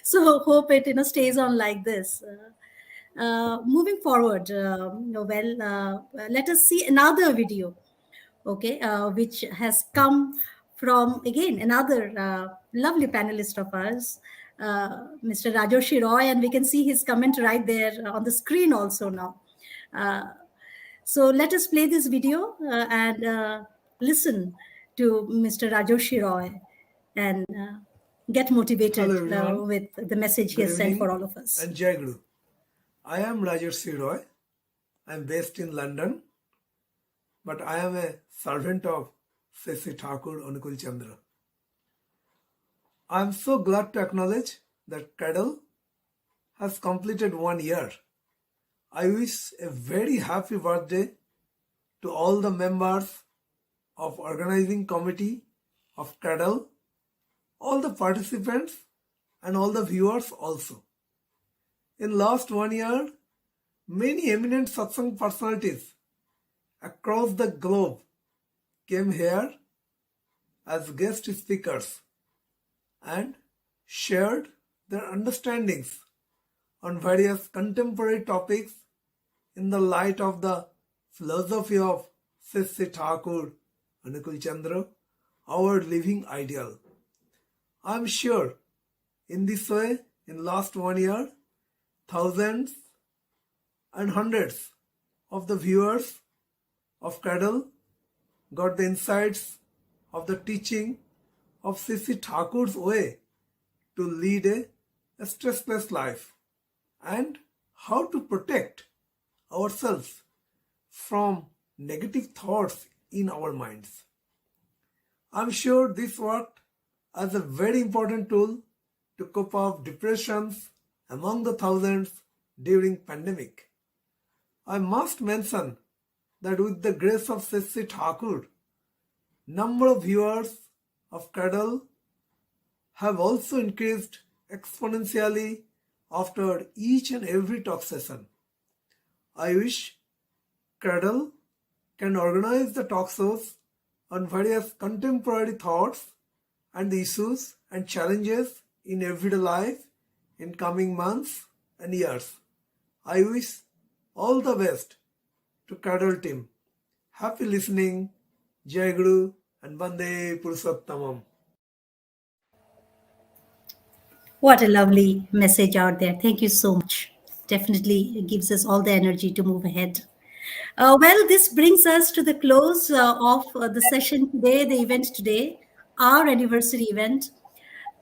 So hope it stays on like this. Moving forward, let us see another video, okay, which has come from, again, another lovely panelist of ours, Mr. Rajoshi Roy, and we can see his comment right there on the screen also now. So let us play this video and listen to Mr. Rajoshi Roy and get motivated with the message he has sent for all of us. And Jai Guru. I am Rajoshi Roy. I am based in London, but I am a servant of Sri Thakur Anukul Chandra. I am so glad to acknowledge that Cradle has completed 1 year. I wish a very happy birthday to all the members of organizing committee of Cradle, all the participants and all the viewers also. In last 1 year, many eminent satsang personalities across the globe came here as guest speakers and shared their understandings on various contemporary topics in the light of the philosophy of Sri Thakur Anukul Chandra, our living ideal. I am sure in this way, in last 1 year, thousands and hundreds of the viewers of Cradle got the insights of the teaching of Sri Thakur's way to lead a stressless life and how to protect ourselves from negative thoughts in our minds. I'm sure this worked as a very important tool to cope up depressions among the thousands during pandemic. I must mention that with the grace of Sri Thakur, number of viewers of Cradle have also increased exponentially after each and every talk session. I wish Cradle can organize the talk shows on various contemporary thoughts and the issues and challenges in everyday life in coming months and years. I wish all the best to Cradle team. Happy listening. Jai Guru and Bande Purushottamam. What a lovely message out there. Thank you so much. Definitely gives us all the energy to move ahead. Well, this brings us to the close of the session today, the event today, our anniversary event.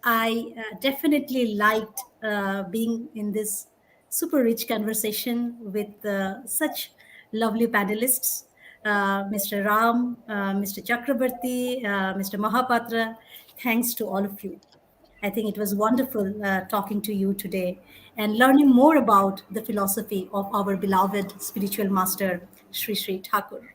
I definitely liked being in this super rich conversation with such lovely panelists, Mr. Ram, Mr. Chakrabarti, Mr. Mahapatra. Thanks to all of you. I think it was wonderful talking to you today and learning more about the philosophy of our beloved spiritual master, Sri Sri Thakur.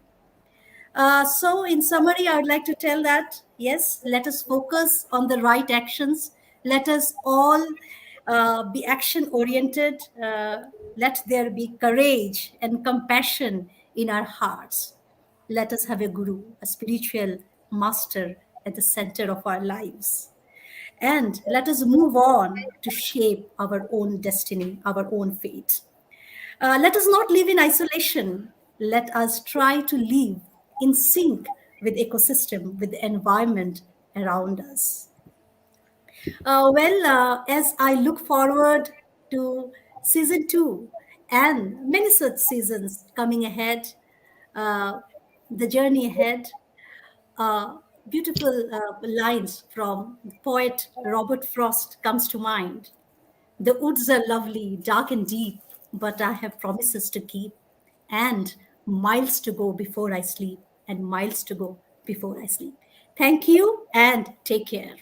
So, in summary, I would like to tell that yes, let us focus on the right actions. Let us all be action oriented. Let there be courage and compassion in our hearts. Let us have a guru, a spiritual master at the center of our lives. And let us move on to shape our own destiny, our own fate. Let us not live in isolation. Let us try to live in sync with ecosystem, with the environment around us. As I look forward to season two and many such seasons coming ahead, uh, the journey ahead, uh, beautiful lines from poet Robert Frost comes to mind. The woods are lovely, dark and deep, but I have promises to keep, and miles to go before I sleep, and miles to go before I sleep. Thank you and take care.